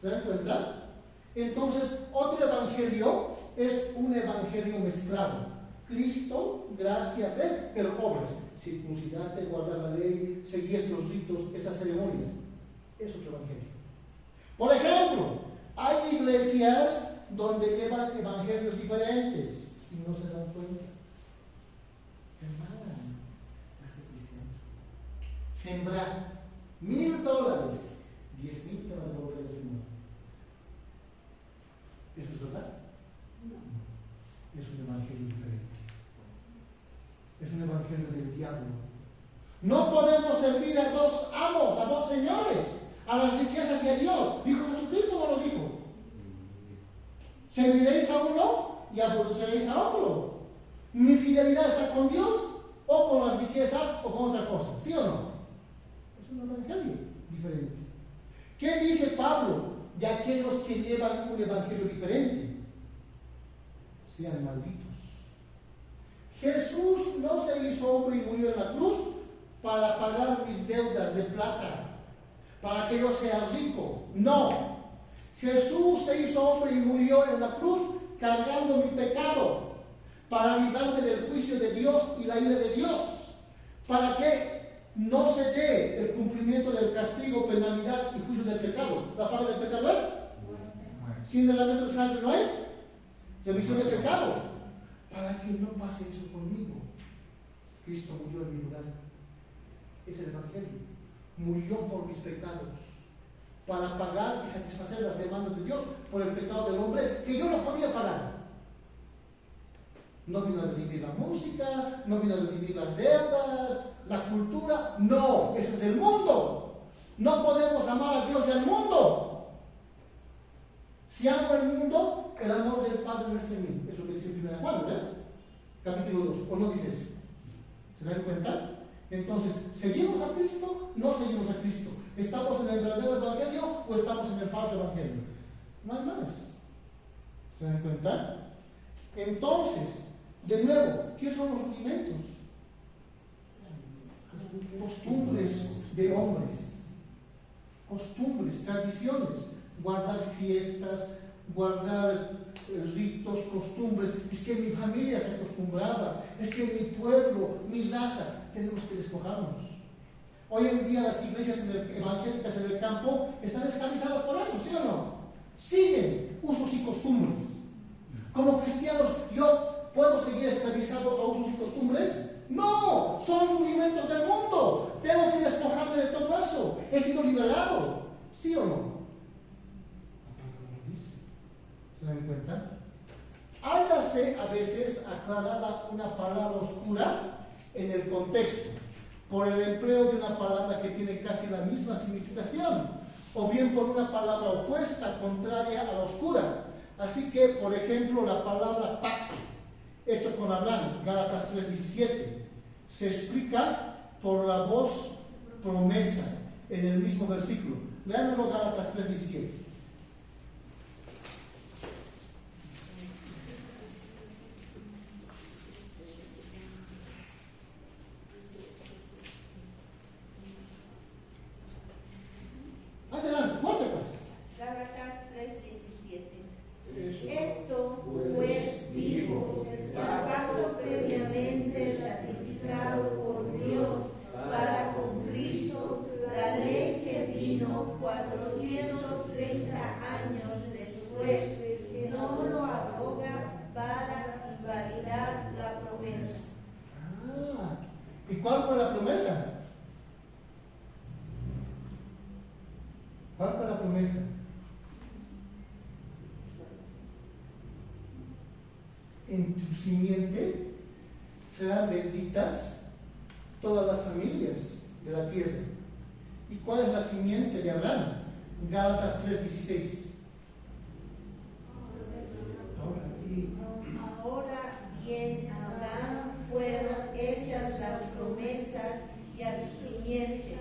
¿Se dan cuenta? Entonces, otro evangelio es un evangelio mezclado. Cristo, gracia, fe, pero obras. Circuncidarte, guardar la ley, seguir estos ritos, estas ceremonias. Es otro evangelio. Por ejemplo, hay iglesias donde llevan evangelios diferentes y no se dan cuenta. Hermana, hasta cristiano. Sembrar $1,000, 10,000 te va a devolver el Señor. ¿Eso es verdad? No. Es un evangelio diferente. Es un evangelio del diablo. No podemos servir a dos amos, a dos señores, a las riquezas y a Dios. Dijo Jesucristo, no lo dijo. Serviréis a uno y aborreceréis a otro. Mi fidelidad está con Dios o con las riquezas o con otra cosa. ¿Sí o no? Es un evangelio diferente. ¿Qué dice Pablo de aquellos que llevan un evangelio diferente? Sean malditos. Jesús no se hizo hombre y murió en la cruz para pagar mis deudas de plata, para que yo sea rico. No. Jesús se hizo hombre y murió en la cruz cargando mi pecado, para librarme del juicio de Dios y la ira de Dios, para que no se dé el cumplimiento del castigo, penalidad y juicio del pecado. ¿La paga del pecado es? Sin derramamiento de sangre no hay remisión de pecados. Para que no pase eso conmigo, Cristo murió en mi lugar. Es el evangelio. Murió por mis pecados, para pagar y satisfacer las demandas de Dios por el pecado del hombre que yo no podía pagar. No vino a redimir la música, no vino a redimir las deudas, la cultura. No, eso es del mundo. No podemos amar a Dios y al mundo. Si amo el mundo, el amor del Padre no está en mí. Eso que dice en 1 Juan, ¿verdad? Capítulo 2. ¿O no dice eso? ¿Se dan cuenta? Entonces, ¿seguimos a Cristo? No seguimos a Cristo. ¿Estamos en el verdadero evangelio o estamos en el falso evangelio? No hay más. ¿Se dan cuenta? Entonces, de nuevo, ¿qué son los rudimentos? Costumbres de hombres, costumbres, tradiciones, guardar fiestas, guardar ritos, costumbres. Es que mi familia se acostumbraba, es que mi pueblo, mi raza. Tenemos que despojarnos. Hoy en día las iglesias evangélicas en el campo están esclavizadas por eso, ¿sí o no? Siguen usos y costumbres. Como cristianos, ¿yo puedo seguir esclavizado a usos y costumbres? No, son rudimentos del mundo. Tengo que despojarme de todo eso. He sido liberado, ¿sí o no? ¿Se dan cuenta? Hágase a veces aclarada una palabra oscura en el contexto, por el empleo de una palabra que tiene casi la misma significación, o bien por una palabra opuesta, contraria a la oscura. Así que, por ejemplo, la palabra pacto, hecho con Abraham, Gálatas 3:17, se explica por la voz promesa en el mismo versículo. Leámoslo, Gálatas 3:17. Adelante, fuerte pues. cuando 430 años después no lo abroga para invalidar la promesa. Ah, ¿y cuál fue la promesa? ¿Cuál fue la promesa? En tu simiente serán benditas todas las familias de la tierra. ¿Y cuál es la simiente de Abraham? Gálatas 3:16. Ahora bien, a Abraham fueron hechas las promesas y a su simiente.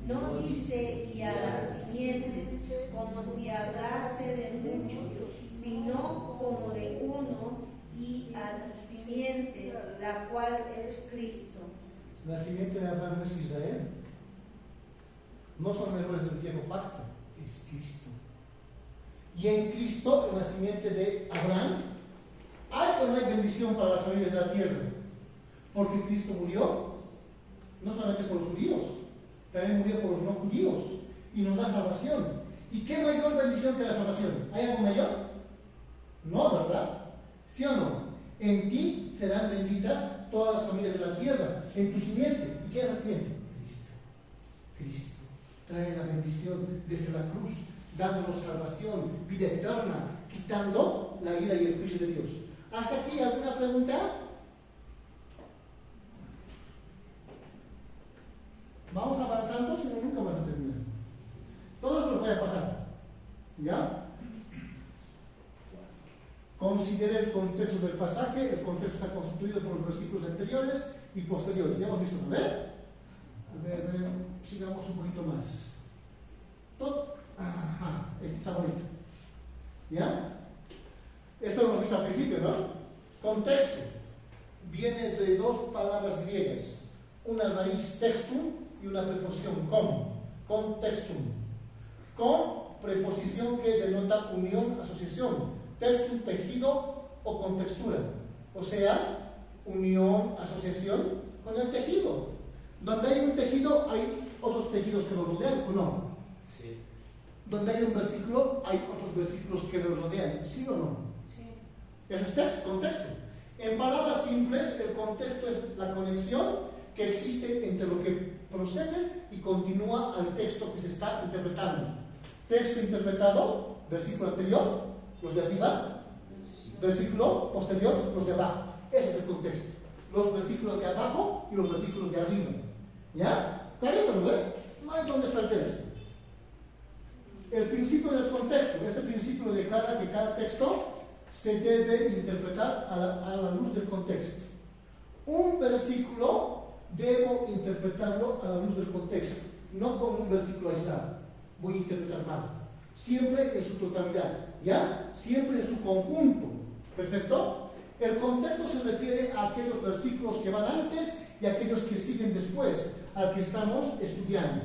No dice y a las simientes como si hablase de muchos, sino como de uno, y a la simiente, la cual es Cristo. La simiente de Abraham no es Israel. No son héroes del viejo pacto, es Cristo. Y en Cristo, en la simiente de Abraham, hay o no hay bendición para las familias de la tierra. Porque Cristo murió, no solamente por los judíos, también murió por los no judíos. Y nos da salvación. ¿Y qué mayor bendición que la salvación? ¿Hay algo mayor? No, ¿verdad? ¿Sí o no? En ti serán benditas todas las familias de la tierra, en tu simiente. ¿Y qué es la simiente? Cristo. Cristo trae la bendición desde la cruz, dándonos salvación, vida eterna, quitando la ira y el juicio de Dios. ¿Hasta aquí alguna pregunta? Vamos avanzando, si no, nunca vamos a terminar. Todos los voy a pasar. ¿Ya? Considere el contexto del pasaje. El contexto está constituido por los versículos anteriores y posteriores. ¿Ya hemos visto? A ver, sigamos un poquito más. Ajá, este está bonito. ¿Ya? Esto lo hemos visto al principio, ¿no? Contexto. Viene de dos palabras griegas. Una raíz textum y una preposición con. Contextum. Con preposición que denota unión, asociación. Textum, tejido o contextura. O sea, unión, asociación con el tejido. Donde hay un tejido, hay otros tejidos que lo rodean, ¿o no? Sí. Donde hay un versículo, hay otros versículos que lo rodean, ¿sí o no? Sí. Eso es texto, contexto. En palabras simples, el contexto es la conexión que existe entre lo que procede y continúa al texto que se está interpretando. Texto interpretado, versículo anterior, los de arriba, versículo posterior, los de abajo. Ese es el contexto. Los versículos de abajo y los versículos de arriba. ¿Ya? Clarito, ¿no? No hay donde perderse. El principio del contexto. Este principio declara que cada texto se debe interpretar a la luz del contexto. Un versículo debo interpretarlo a la luz del contexto, no como un versículo aislado. Voy a interpretar mal. Siempre en su totalidad, ¿ya? Siempre en su conjunto. ¿Perfecto? El contexto se refiere a aquellos versículos que van antes y a aquellos que siguen después, al que estamos estudiando.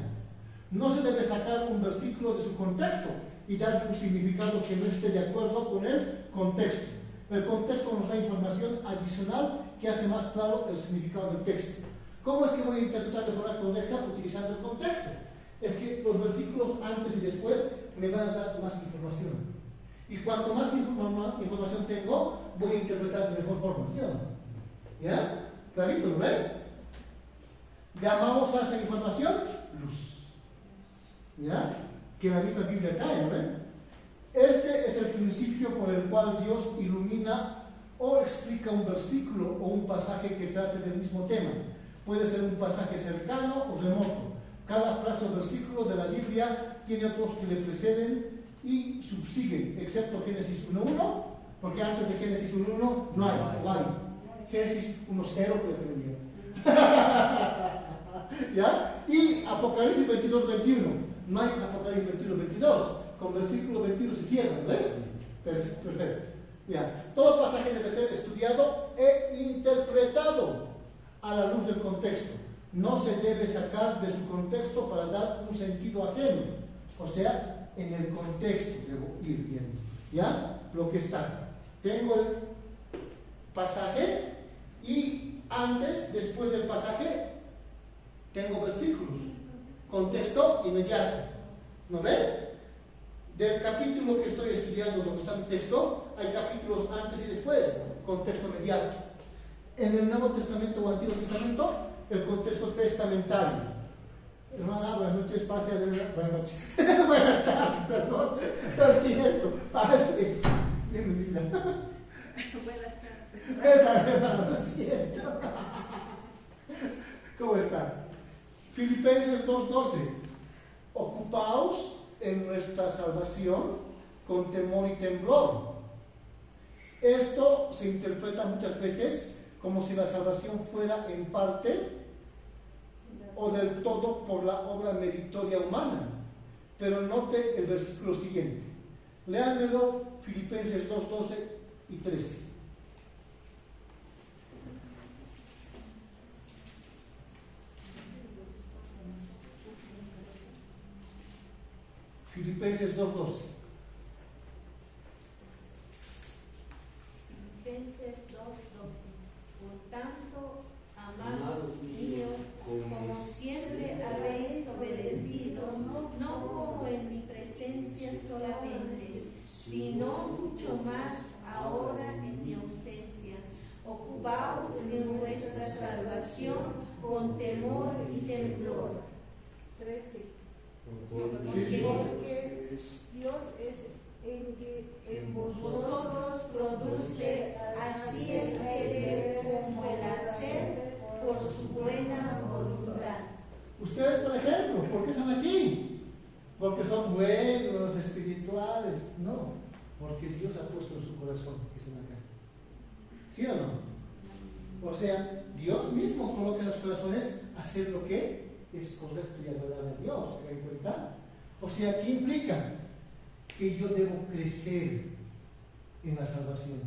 No se debe sacar un versículo de su contexto y darle un significado que no esté de acuerdo con el contexto. El contexto nos da información adicional que hace más claro el significado del texto. ¿Cómo es que voy a interpretar de forma correcta utilizando el contexto? Es que los versículos antes y después me van a dar más información. Y cuanto más información tengo, voy a interpretar de mejor forma, ¿sí o no? ¿Ya? Clarito, ¿no ven? Llamamos a esa información luz. ¿Ya? Que la misma Biblia trae, ¿no ven? Este es el principio por el cual Dios ilumina o explica un versículo o un pasaje que trate del mismo tema. Puede ser un pasaje cercano o remoto. Cada frase o versículo de la Biblia tiene otros que le preceden y subsiguen, excepto Génesis 1.1, porque antes de Génesis 1.1 no hay. Génesis 1.0 creo que venía. ¿Ya? Y Apocalipsis 22.21. No hay Apocalipsis 21.22. Con versículo 21 se cierra, ¿ve? Perfecto. ¿Ya? Todo pasaje debe ser estudiado e interpretado a la luz del contexto. No se debe sacar de su contexto para dar un sentido ajeno. O sea, en el contexto debo ir viendo. ¿Ya? Lo que está. Tengo el pasaje y antes, después del pasaje, tengo versículos. Contexto inmediato. ¿No ven? Del capítulo que estoy estudiando, donde está mi texto, hay capítulos antes y después, contexto inmediato. En el Nuevo Testamento o Antiguo Testamento, el contexto testamentario. Hermana, buenas noches, pase a ver. Buenas noches. Buenas tardes, perdón. Lo siento, pase. Bienvenida. Buenas tardes. Esa hermana, lo siento. ¿Cómo está? Filipenses 2:12. Ocupaos en nuestra salvación con temor y temblor. Esto se interpreta muchas veces como si la salvación fuera en parte o del todo por la obra meritoria humana. Pero note el versículo siguiente. Léanmelo, Filipenses 2:12 y 13. Filipenses 2:12. Filipenses 2:12. Por tanto, amados míos, como siempre habéis obedecido, no como en mi presencia solamente, sino mucho más ahora en mi ausencia. Ocupaos en vuestra salvación con temor y temblor. 13. Sí. Porque Dios es el que en Vosotros produce así el querer como el hacer por su buena voluntad. Ustedes, por ejemplo, ¿por qué están aquí? Porque son buenos, espirituales. No, porque Dios ha puesto en su corazón que estén acá. ¿Sí o no? O sea, Dios mismo coloca en los corazones hacer lo que es correcto y agradable a Dios. ¿Se dan cuenta? O sea, ¿qué implica? Que yo debo crecer en la salvación.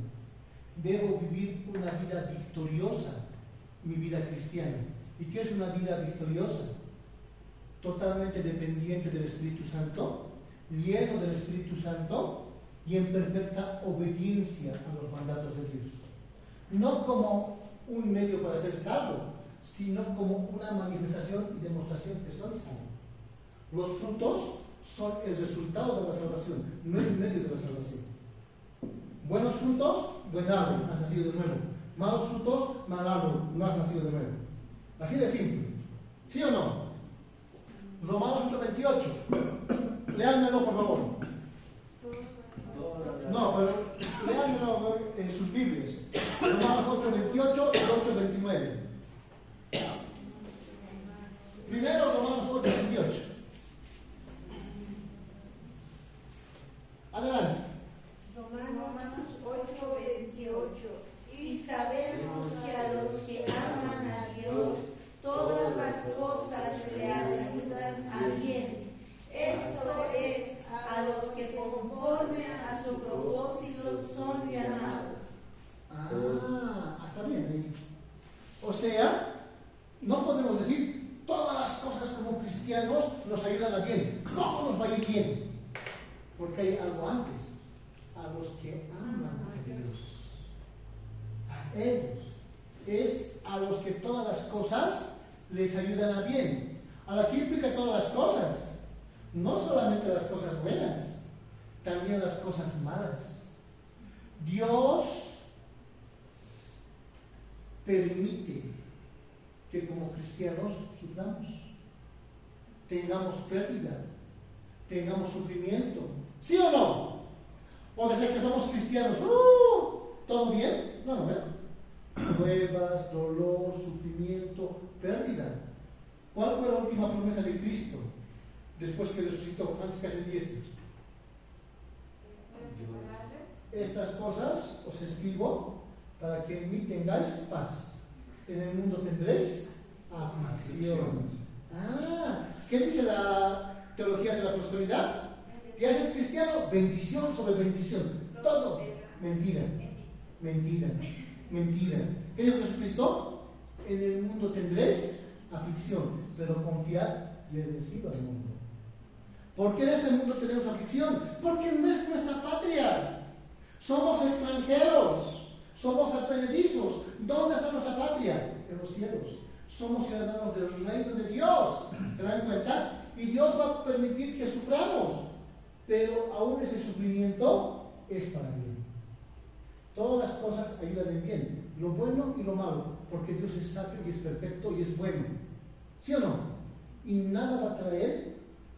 Debo vivir una vida victoriosa, mi vida cristiana. ¿Y qué es una vida victoriosa? Totalmente dependiente del Espíritu Santo, lleno del Espíritu Santo y en perfecta obediencia a los mandatos de Dios. No como un medio para ser salvo, sino como una manifestación y demostración que soy salvo. Los frutos son el resultado de la salvación, no el medio de la salvación. Buenos frutos, buen árbol, has nacido de nuevo. Malos frutos, mal árbol, no has nacido de nuevo. Así de simple. ¿Sí o no? Romanos 8:28. Léanmelo, por favor. No, pero léanmelo en sus Biblias. Romanos 8:28 y 8:29. Primero Romanos 8:28. Adelante. Romanos 8:28. Y sabemos que a los que aman a Dios, todas las cosas le ayudan a bien. Esto es, a los que conforme a su propósito son llamados. Está bien ahí. O sea, no podemos decir todas las cosas como cristianos nos ayudan a bien. ¿Cómo nos va a ir bien? Porque hay algo antes. A los que aman a Dios. A ellos. Es a los que todas las cosas les ayudan a bien. Ahora, ¿qué implica todas las cosas? No solamente las cosas buenas, también las cosas malas. Dios permite que como cristianos suframos, tengamos pérdida, tengamos sufrimiento. ¿Sí o no? O desde que somos cristianos, ¿todo bien? No, pruebas, dolor, sufrimiento, pérdida. ¿Cuál fue la última promesa de Cristo después que resucitó, antes que ascendiese? Estas cosas os escribo para que en mí tengáis paz. En el mundo tendréis aflicción. ¿Qué dice la teología de la prosperidad? ¿Te haces cristiano? Bendición sobre bendición. Todo. Mentira. Mentira. Mentira. ¿Qué dijo Jesucristo? En el mundo tendréis aflicción, pero confiad y he vencido al mundo. ¿Por qué en este mundo tenemos aflicción? Porque no es nuestra patria. Somos extranjeros. Somos advenedizos. ¿Dónde está nuestra patria? En los cielos. Somos ciudadanos del reino de Dios. ¿Se dan cuenta? Y Dios va a permitir que suframos. pero aún ese sufrimiento es para bien. Todas las cosas ayudan en bien, lo bueno y lo malo, porque Dios es sabio y es perfecto y es bueno. ¿Sí o no? Y nada va a traer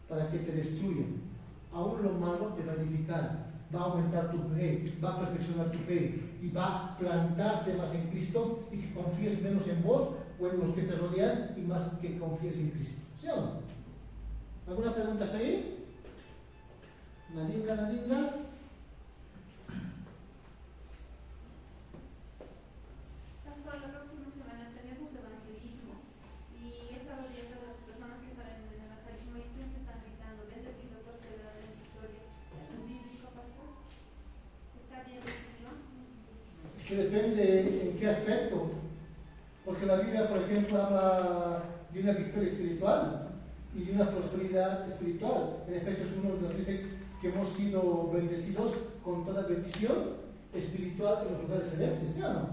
para que te destruya. Aún lo malo te va a edificar, va a aumentar tu fe, va a perfeccionar tu fe y va a plantarte más en Cristo y que confíes menos en vos o en los que te rodean y más que confíes en Cristo. ¿Sí o no? ¿Alguna pregunta hasta ahí? Nadinga. Pastor, la próxima semana tenemos evangelismo y he estado viendo las personas que salen en el evangelismo y siempre están gritando, bendecido, prosperidad en victoria. ¿Es bíblico, pastor? ¿Está bien decirlo? Que depende en qué aspecto, porque la Biblia, por ejemplo, habla de una victoria espiritual y de una prosperidad espiritual. En Efesios 1 nos dice que hemos sido bendecidos con toda bendición espiritual en los lugares celestes, ¿sí o no?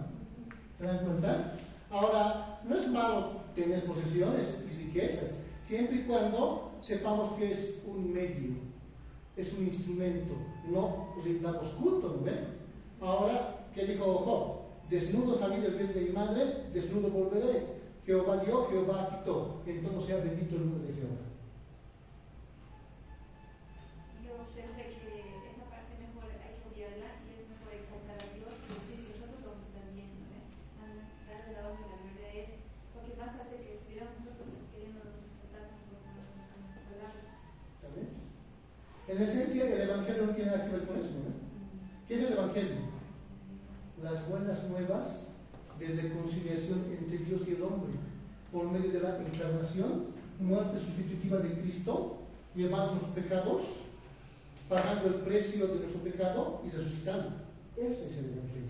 ¿Se dan cuenta? Ahora, no es malo tener posesiones y riquezas, siempre y cuando sepamos que es un medio, es un instrumento, no rindamos culto, ¿no ven? Ahora, ¿qué dijo Job? Desnudo salí del vientre de mi madre, desnudo volveré. Jehová dio, Jehová quitó. En todo sea bendito el nombre de Jehová. Yo pensé que esa parte mejor hay que obviarla y es mejor exaltar a Dios y decir que nosotros vamos a estar bien, ¿no? Darle la honra y la gloria a Él, porque más parece que estuviéramos nosotros queriéndonos exaltar con nuestras palabras. ¿Está bien? En esencia, el Evangelio no tiene nada que ver con eso, ¿no? ¿Qué es el Evangelio? Las buenas nuevas de reconciliación entre Dios y el hombre por medio de la encarnación, muerte sustitutiva de Cristo, llevando sus pecados, pagando el precio de nuestro pecado y resucitando. Ese es el Evangelio.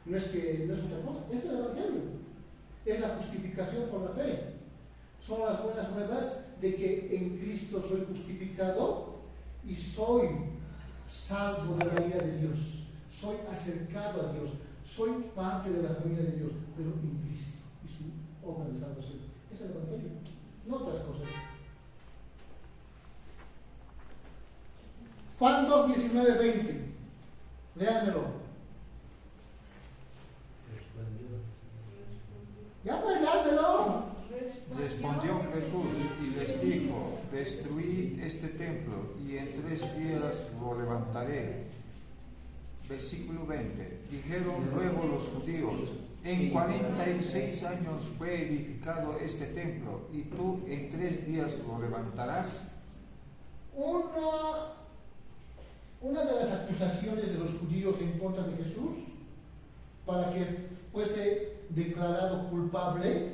No es otra cosa, es el Evangelio. Es la justificación por la fe. Son las buenas nuevas de que en Cristo soy justificado y soy salvo de la ira de Dios. Soy acercado a Dios, soy parte de la familia de Dios, pero en Cristo y su obra de salvación. Es el Evangelio, no otras cosas. Juan 2, 19, 20. Léanmelo. Ya pues, léanmelo. Respondió Jesús y les dijo: destruid este templo y en 3 días lo levantaré. Versículo 20. Dijeron luego los judíos: en 46 años fue edificado este templo y tú en 3 días lo levantarás. Una de las acusaciones de los judíos en contra de Jesús para que fuese declarado culpable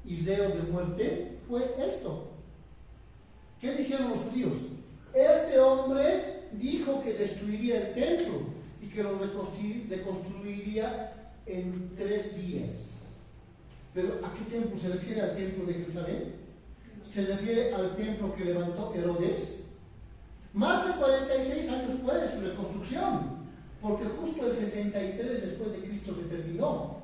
y reo de muerte fue esto. ¿Qué dijeron los judíos? Este hombre dijo que destruiría el templo y que lo reconstruiría en 3 días. ¿Pero a qué templo se refiere? ¿Al templo de Jerusalén? ¿Se refiere al templo que levantó Herodes? Más de 46 años después de su reconstrucción, porque justo el 63 después de Cristo se terminó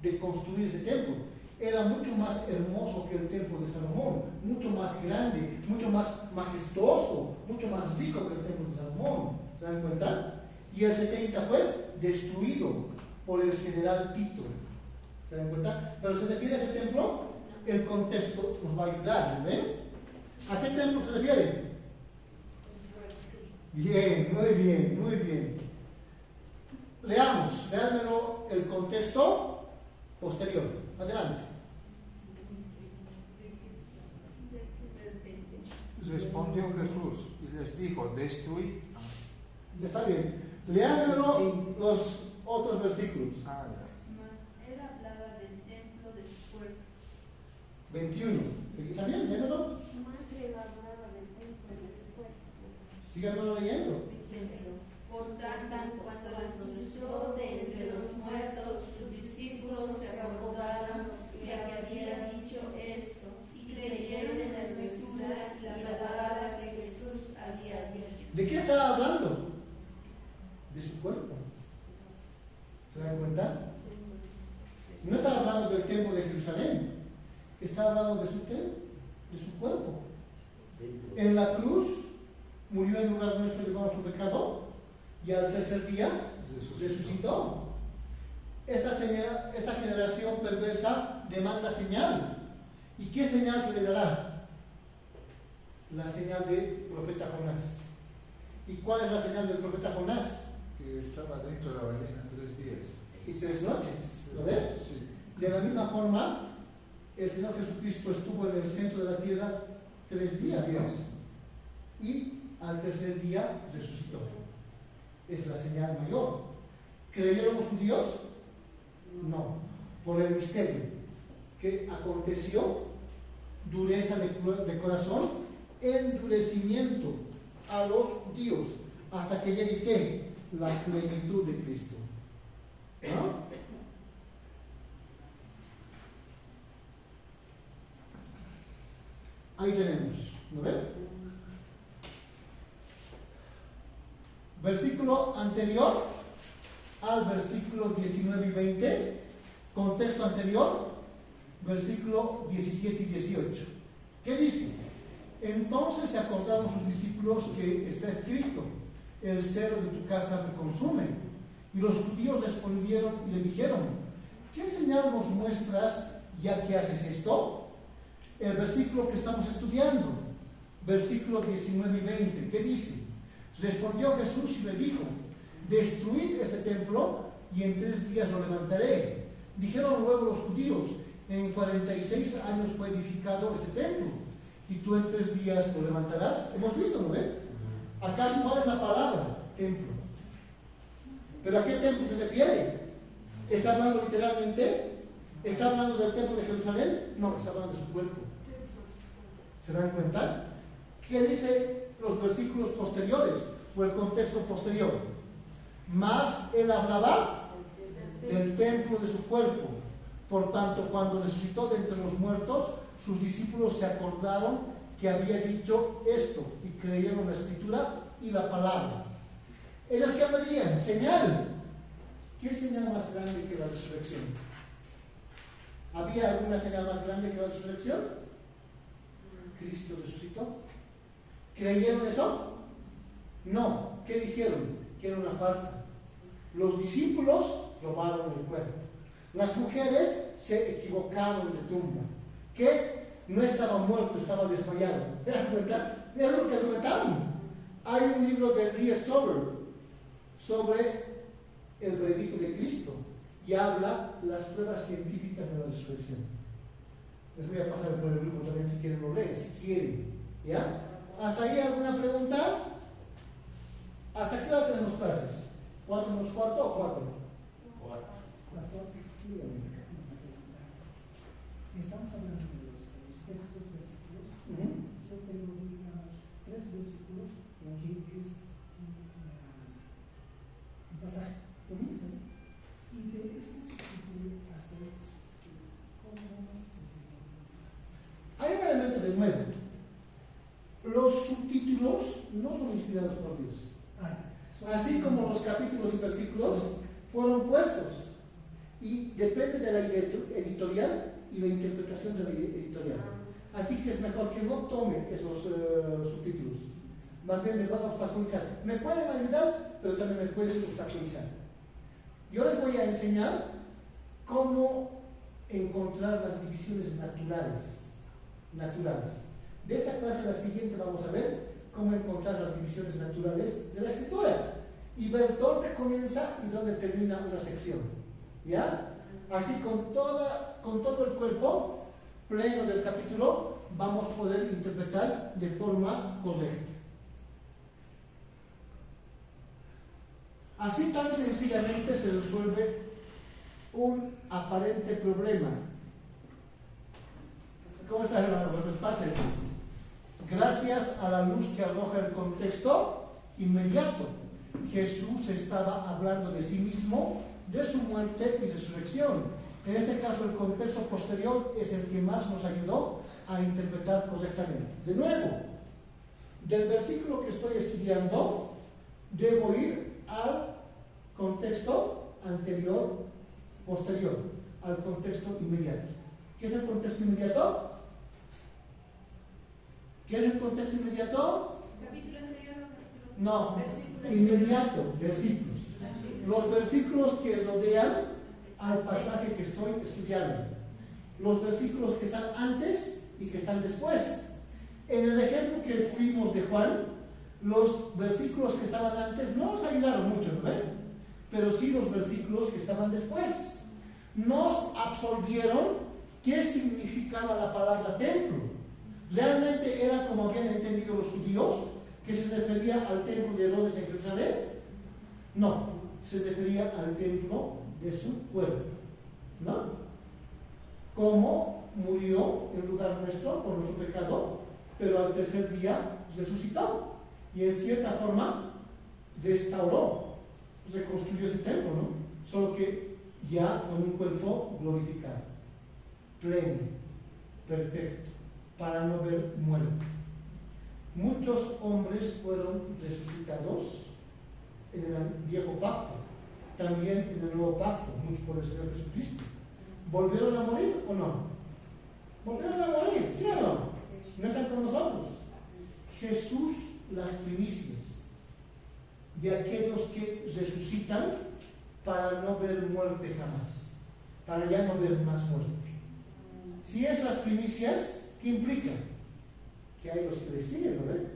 de construir ese templo. Era mucho más hermoso que el templo de Salomón, mucho más grande, mucho más majestuoso, mucho más rico que el templo de Salomón. ¿Se dan cuenta? Y el 70 fue destruido por el general Tito. ¿Se dan cuenta? Pero se refiere a ese templo, el contexto nos va a ayudar, ¿ven? ¿A qué templo se refiere? Bien, muy bien. Leámoslo el contexto posterior. Adelante. Respondió Jesús y les dijo: destruid. Está bien. Leámoslo los otros versículos. Él hablaba del templo de su cuerpo. 21. ¿Está bien? Léanlo. Más él hablaba del templo de su cuerpo. Síganlo leyendo. Por tanto, cuando resucitó de entre los muertos, sus discípulos se acordaron que había dicho esto y creyeron en la escritura y la palabra que Jesús había dicho. ¿De qué estaba hablando? De su cuerpo. ¿Se dan cuenta? No estaba hablando del templo de Jerusalén, estaba hablando de su cuerpo. En la cruz, murió en lugar nuestro llevando nuestro pecado y al tercer día resucitó. Esta generación perversa demanda señal. ¿Y qué señal se le dará? La señal del profeta Jonás. ¿Y cuál es la señal del profeta Jonás? Que estaba dentro de la ballena 3 días. Y 3 noches. ¿Lo ves? Sí. De la misma forma, el Señor Jesucristo estuvo en el centro de la tierra 3 días, ¿no? Y al tercer día resucitó. Es la señal mayor. ¿Creyeron los judíos? No. Por el misterio que aconteció, dureza de corazón, endurecimiento a los judíos, hasta que llegue ¿qué? La plenitud de Cristo. ¿No? Ahí tenemos, ¿no ven? Versículo anterior al versículo 19 y 20, contexto anterior, versículo 17 y 18. ¿Qué dice? Entonces se acordaron sus discípulos que está escrito: el celo de tu casa me consume. Y los judíos respondieron y le dijeron: ¿qué señal nos muestras ya que haces esto? El versículo que estamos estudiando, versículo 19 y 20, ¿qué dice? Respondió Jesús y le dijo: destruid este templo y en 3 días lo levantaré. Dijeron luego los judíos: en 46 años fue edificado este templo, y tú en 3 días lo levantarás. Hemos visto, ¿no ve? Acá, ¿cuál es la palabra? Templo. ¿Pero a qué templo se refiere? ¿Está hablando literalmente? ¿Está hablando del templo de Jerusalén? No, está hablando de su cuerpo. ¿Se dan cuenta? ¿Qué dice los versículos posteriores o el contexto posterior? Más él hablaba del templo de su cuerpo. Por tanto, cuando resucitó de entre los muertos, sus discípulos se acordaron que había dicho esto y creyeron la escritura y la palabra. Ellos que pedían señal. ¿Qué señal más grande que la resurrección? ¿Había alguna señal más grande que la resurrección? Cristo resucitó. ¿Creyeron eso? No. ¿Qué dijeron? Que era una farsa. Los discípulos robaron el cuerpo. Las mujeres se equivocaron de tumba. Que no estaba muerto, estaba desmayado. ¿Se dan cuenta? Es lo que argumentaron. Hay un libro de Lee Strobel sobre el veredicto de Cristo y habla las pruebas científicas de la resurrección. Les voy a pasar por el grupo también si quieren lo leen, si quieren. ¿Ya? ¿Hasta ahí alguna pregunta? ¿Hasta qué hora tenemos clases? ¿4 menos cuarto o 4? 4. Pastor, dígame, estamos hablando de los textos, versículos. Yo tengo, digamos, 3 versículos que es un pasaje. Y de este subtítulo hasta este subtítulo, ¿cómo se entiende? Hay un elemento de nuevo. Los subtítulos no son inspirados por Dios. Así como los capítulos y versículos fueron puestos. Y depende de la editorial y la interpretación de la editorial. Así que es mejor que no tome esos subtítulos. Más bien me van a obstaculizar. Me pueden ayudar, pero también me pueden obstaculizar. Yo les voy a enseñar cómo encontrar las divisiones naturales. De esta clase, la siguiente, vamos a ver cómo encontrar las divisiones naturales de la escritura y ver dónde comienza y dónde termina una sección. ¿Ya? Así con todo el cuerpo pleno del capítulo vamos a poder interpretar de forma correcta. Así tan sencillamente se resuelve un aparente problema. ¿Cómo está, hermano? Pues pase. Gracias a la luz que arroja el contexto inmediato, Jesús estaba hablando de sí mismo, de su muerte y resurrección. En este caso, el contexto posterior es el que más nos ayudó a interpretar correctamente. De nuevo, del versículo que estoy estudiando, debo ir al contexto anterior, posterior, al contexto inmediato. ¿Qué es el contexto inmediato? ¿Qué es el contexto inmediato? Capítulo anterior. No, Versículos. inmediato, versículos. Los versículos que rodean al pasaje que estoy estudiando. Los versículos que están antes y que están después. En el ejemplo que vimos de Juan, los versículos que estaban antes no nos ayudaron mucho, ¿no ven? Pero sí los versículos que estaban después. Nos absolvieron qué significaba la palabra templo. ¿Realmente era como habían entendido los judíos, que se refería al templo de Herodes en Jerusalén? No, se refería al templo de su cuerpo, ¿no? Como murió en lugar nuestro por nuestro pecado, pero al tercer día resucitó y en cierta forma restauró, reconstruyó ese templo, ¿no? Solo que ya con un cuerpo glorificado, pleno, perfecto, para no ver muerte. Muchos hombres fueron resucitados en el viejo pacto, también en el nuevo pacto, muchos por el Señor Jesucristo. ¿Volvieron a morir o no? Volvieron a morir, ¿sí o no? No están con nosotros. Jesús, las primicias de aquellos que resucitan para no ver muerte jamás, para ya no ver más muerte. Si es las primicias, ¿qué implica? Que hay los que le siguen, ¿no ven?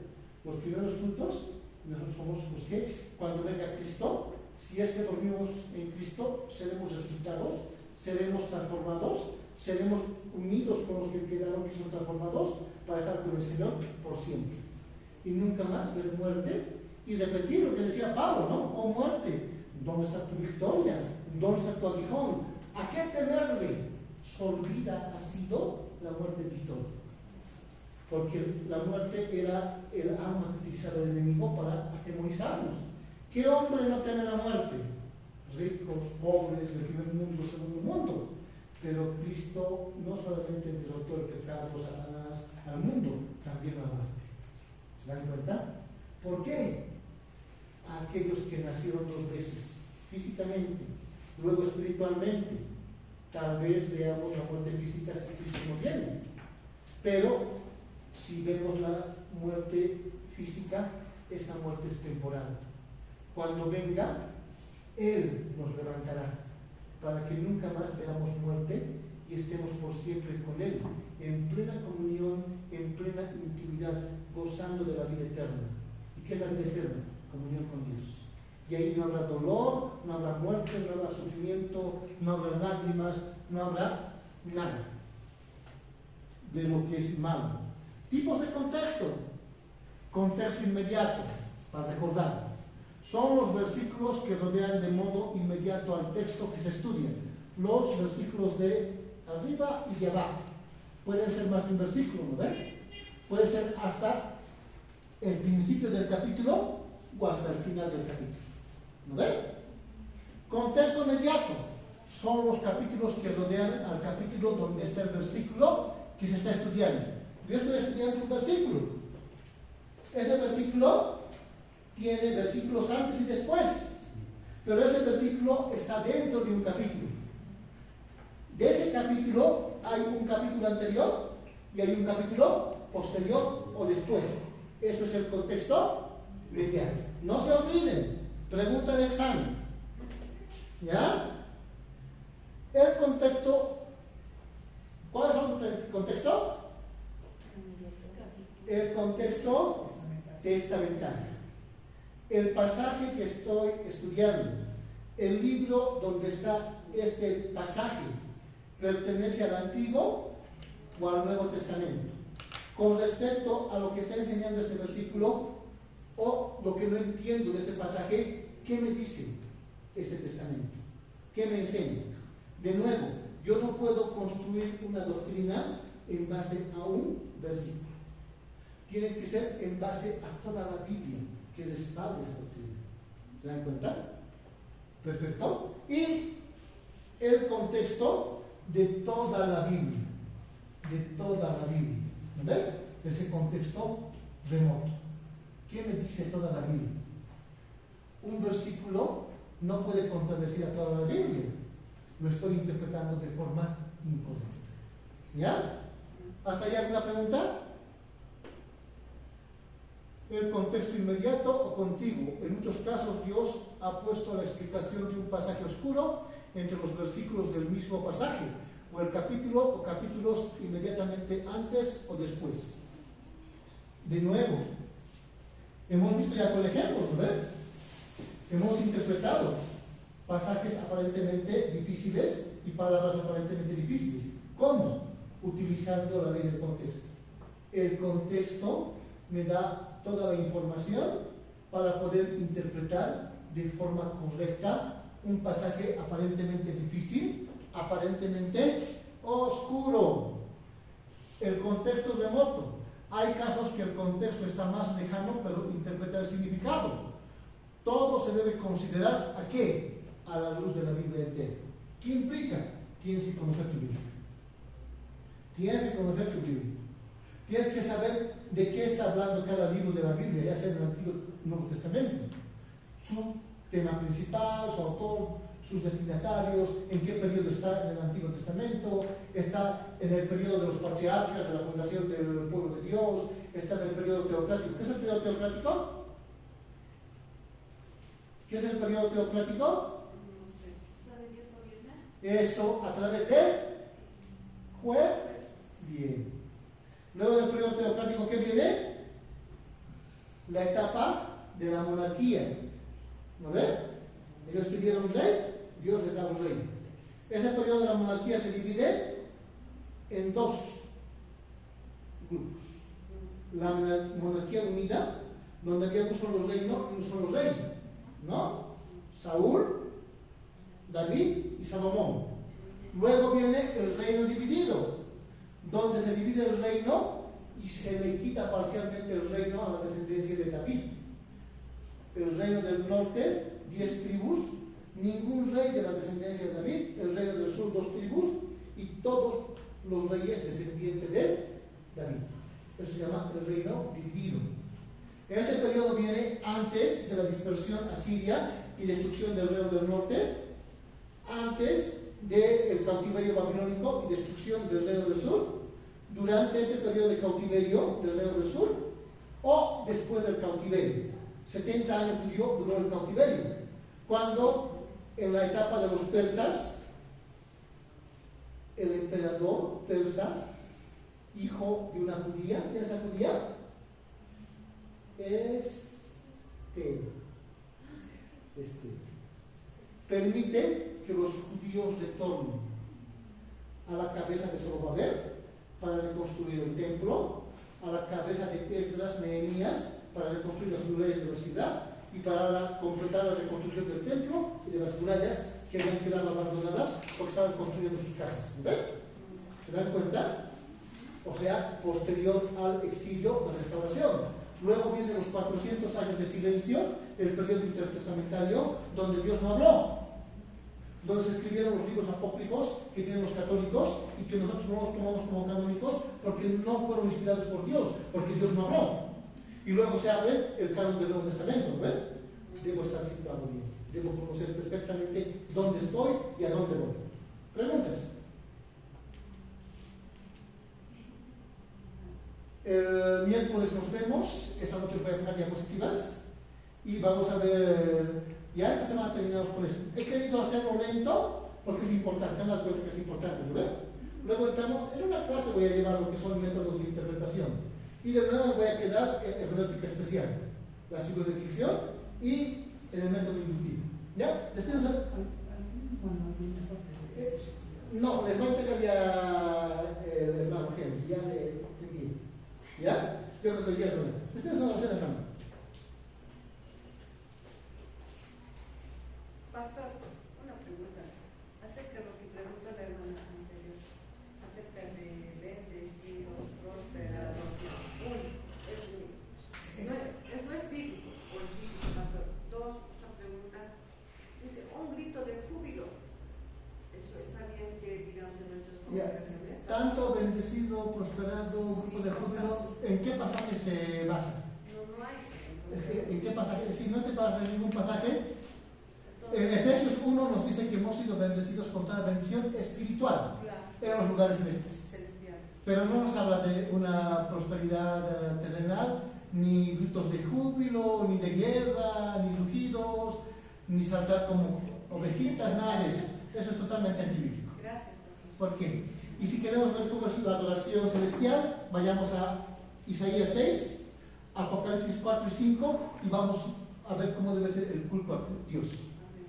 Los primeros frutos, nosotros somos los que, cuando venga Cristo, si es que dormimos en Cristo, seremos resucitados, seremos transformados, seremos unidos con los que quedaron, que son transformados, para estar con el Señor por siempre. Y nunca más ver muerte y repetir lo que decía Pablo, ¿no? Oh muerte, ¿dónde está tu victoria? ¿Dónde está tu aguijón? ¿A qué temerle? Sorbida ha sido la muerte victoria. Porque la muerte era el arma que utilizaba el enemigo para atemorizarnos. ¿Qué hombre no teme la muerte? Ricos, pobres, del primer mundo, segundo mundo. Pero Cristo no solamente derrotó el pecado, Satanás, al mundo, también la muerte. ¿Se dan cuenta? ¿Por qué? A aquellos que nacieron dos veces, físicamente, luego espiritualmente. Tal vez veamos la muerte física si Cristo no viene. Pero si vemos la muerte física, esa muerte es temporal. Cuando venga, Él nos levantará para que nunca más veamos muerte y estemos por siempre con Él, en plena comunión, en plena intimidad, gozando de la vida eterna. ¿Y qué es la vida eterna? Comunión con Dios. Y ahí no habrá dolor, no habrá muerte, no habrá sufrimiento, no habrá lágrimas, no habrá nada de lo que es malo. Tipos de contexto. Contexto inmediato, para recordar. Son los versículos que rodean de modo inmediato al texto que se estudia. Los versículos de arriba y de abajo. Pueden ser más de un versículo, ¿no ven? Puede ser hasta el principio del capítulo o hasta el final del capítulo. ¿No ven? Contexto inmediato. Son los capítulos que rodean al capítulo donde está el versículo que se está estudiando. Yo estoy estudiando un versículo. Ese versículo tiene versículos antes y después, pero ese versículo está dentro de un capítulo. De ese capítulo hay un capítulo anterior y hay un capítulo posterior o después. Eso es el contexto mediano. No se olviden, pregunta de examen. ¿Ya? El contexto. ¿Cuál es el contexto? El contexto testamentario. El pasaje que estoy estudiando, el libro donde está este pasaje, ¿pertenece al Antiguo o al Nuevo Testamento? Con respecto a lo que está enseñando este versículo o lo que no entiendo de este pasaje, ¿qué me dice este testamento? ¿Qué me enseña? De nuevo, yo no puedo construir una doctrina en base a un versículo. Tiene que ser en base a toda la Biblia que respalde esta doctrina. ¿Se dan cuenta? Perfecto. Y el contexto de toda la Biblia. De toda la Biblia. ¿No ven? Ese contexto remoto. ¿Qué me dice toda la Biblia? Un versículo no puede contradecir a toda la Biblia. Lo estoy interpretando de forma incorrecta. ¿Ya? ¿Hasta ahí alguna pregunta? el contexto inmediato o contiguo. En muchos casos Dios ha puesto la explicación de un pasaje oscuro entre los versículos del mismo pasaje, o el capítulo o capítulos inmediatamente antes o después. De nuevo, hemos visto ya con ejemplos, ¿no? Hemos interpretado pasajes aparentemente difíciles y palabras aparentemente difíciles. ¿Cómo? Utilizando la ley del contexto. El contexto me da toda la información para poder interpretar de forma correcta un pasaje aparentemente difícil, aparentemente oscuro. El contexto es remoto. Hay casos que el contexto está más lejano, pero interpreta el significado. Todo se debe considerar ¿a qué? A la luz de la Biblia entera. ¿Qué implica? Tienes que conocer tu Biblia. Tienes que conocer tu Biblia. Tienes que saber de qué está hablando cada libro de la Biblia, ya sea en el Antiguo y Nuevo Testamento. Su tema principal, su autor, sus destinatarios, en qué periodo está en el Antiguo Testamento, está en el periodo de los patriarcas, de la fundación del pueblo de Dios, está en el periodo teocrático. ¿Qué es el periodo teocrático? ¿Qué es el periodo teocrático? Eso a través de jueces. Bien. Luego del periodo teocrático, ¿qué viene? La etapa de la monarquía. ¿No ves? Ellos pidieron un rey, Dios les da un rey. Ese periodo de la monarquía se divide en dos grupos. La monarquía unida, donde había un solo reino y un solo rey, ¿no? Saúl, David y Salomón. Luego viene el reino dividido, donde se divide el reino y se le quita parcialmente el reino a la descendencia de David. El reino del norte, 10 tribus, ningún rey de la descendencia de David. El reino del sur, 2 tribus, y todos los reyes descendientes de David. Eso se llama el reino dividido. Este periodo viene antes de la dispersión asiria y destrucción del reino del norte, antes del cautiverio babilónico y destrucción del reino del sur, durante este periodo de cautiverio del reino del sur, o después del cautiverio. 70 años duró el cautiverio, cuando en la etapa de los persas, el emperador persa, hijo de una judía, ¿quién es esa judía? Esther. Permite que los judíos retornen a la cabeza de Zorobabel para reconstruir el templo, a la cabeza de Esdras, Nehemías para reconstruir las murallas de la ciudad y para completar la reconstrucción del templo y de las murallas que habían quedado abandonadas porque estaban construyendo sus casas. ¿Ven? ¿Se dan cuenta? O sea, posterior al exilio, la restauración. Luego vienen los 400 años de silencio, el periodo intertestamentario, donde Dios no habló, donde se escribieron los libros apócrifos que tienen los católicos y que nosotros no los tomamos como canónicos porque no fueron inspirados por Dios, porque Dios no habló. Y luego se abre el canon del Nuevo Testamento, ¿ven? Debo estar situado bien, debo conocer perfectamente dónde estoy y a dónde voy. ¿Preguntas? El miércoles nos vemos, esta noche os voy a poner diapositivas y vamos a ver, ya esta semana terminamos con esto. He querido hacerlo lento porque es importante, se han dado cuenta que es importante, ¿no ven? Luego entramos, en una clase voy a llevar lo que son métodos de interpretación y de nuevo os voy a quedar en hermenéutica especial, las figuras de dicción y en el método inductivo. ¿Ya? Después no, les voy a entregar ya el hermano James, ya le envié. ¿Ya? Yo creo que hoy día es una. Después vamos a hacer hermano. Pastor, una pregunta acerca de lo que preguntó la hermana anterior, acerca de bendecidos, prosperados. No es bíblico, o es bíblico, pastor. Dos, otra pregunta. Dice, un grito de júbilo. Eso está bien que digamos en nuestras congregaciones. Tanto bendecido, prosperado, grupo de júbilo, ¿en qué pasaje se basa? No hay. ¿En qué pasaje? Si no se basa en ningún pasaje, en Efesios 1 nos dice que hemos sido bendecidos con toda bendición espiritual en los lugares celestiales. Pero no nos habla de una prosperidad terrenal ni gritos de júbilo, ni de guerra, ni rugidos, ni saltar como ovejitas, nada de eso. Eso es totalmente antibíblico. Gracias. ¿Por qué? Y si queremos ver cómo es la adoración celestial, vayamos a Isaías 6, Apocalipsis 4 y 5 y vamos a ver cómo debe ser el culto a Dios,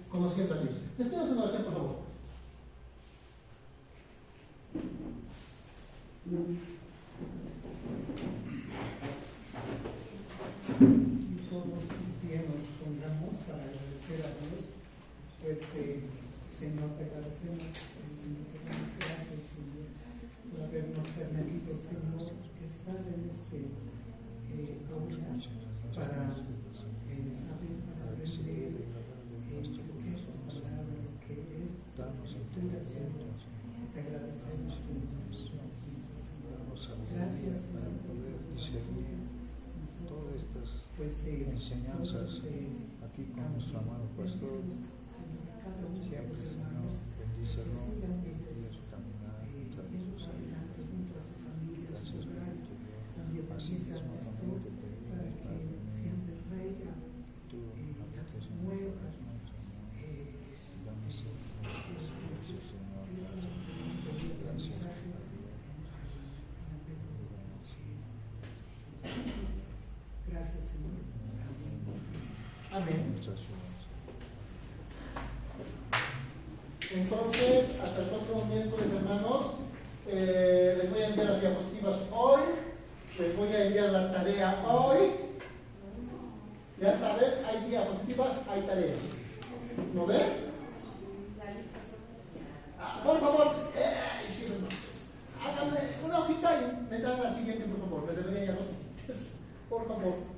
conociendo a Dios. Despedimos una oración, por favor. Y todos bien nos pongamos para agradecer a Dios. Pues, Señor, te agradecemos, Señor, te damos gracias, Señor, por habernos permitido, Señor, estar en este aula para saber, para aprender lo que es tu palabra, lo que es tu escritura, Señor. Te agradecemos, Señor. Gracias, Señor, por discernir todas estas pues, enseñanzas aquí con nuestro amado pastor. Siempre, Señor, bendícelo y a su caminar tras su salud. Gracias por tu Dios. Así mismo también te pedimos, Padre mío, tú habites en nuestras manos, dame siempre, Señor, gracias. Gracias, Señor. Amén. Muchas gracias. Entonces, hasta el próximo miércoles, hermanos. Les voy a enviar las diapositivas hoy. Les voy a enviar la tarea hoy. Ya saben, hay diapositivas, hay tarea. ¿No ven? Por favor, sí, háganme una hojita y me dan la siguiente, por favor. Les debería ya dos hojitas. Por favor.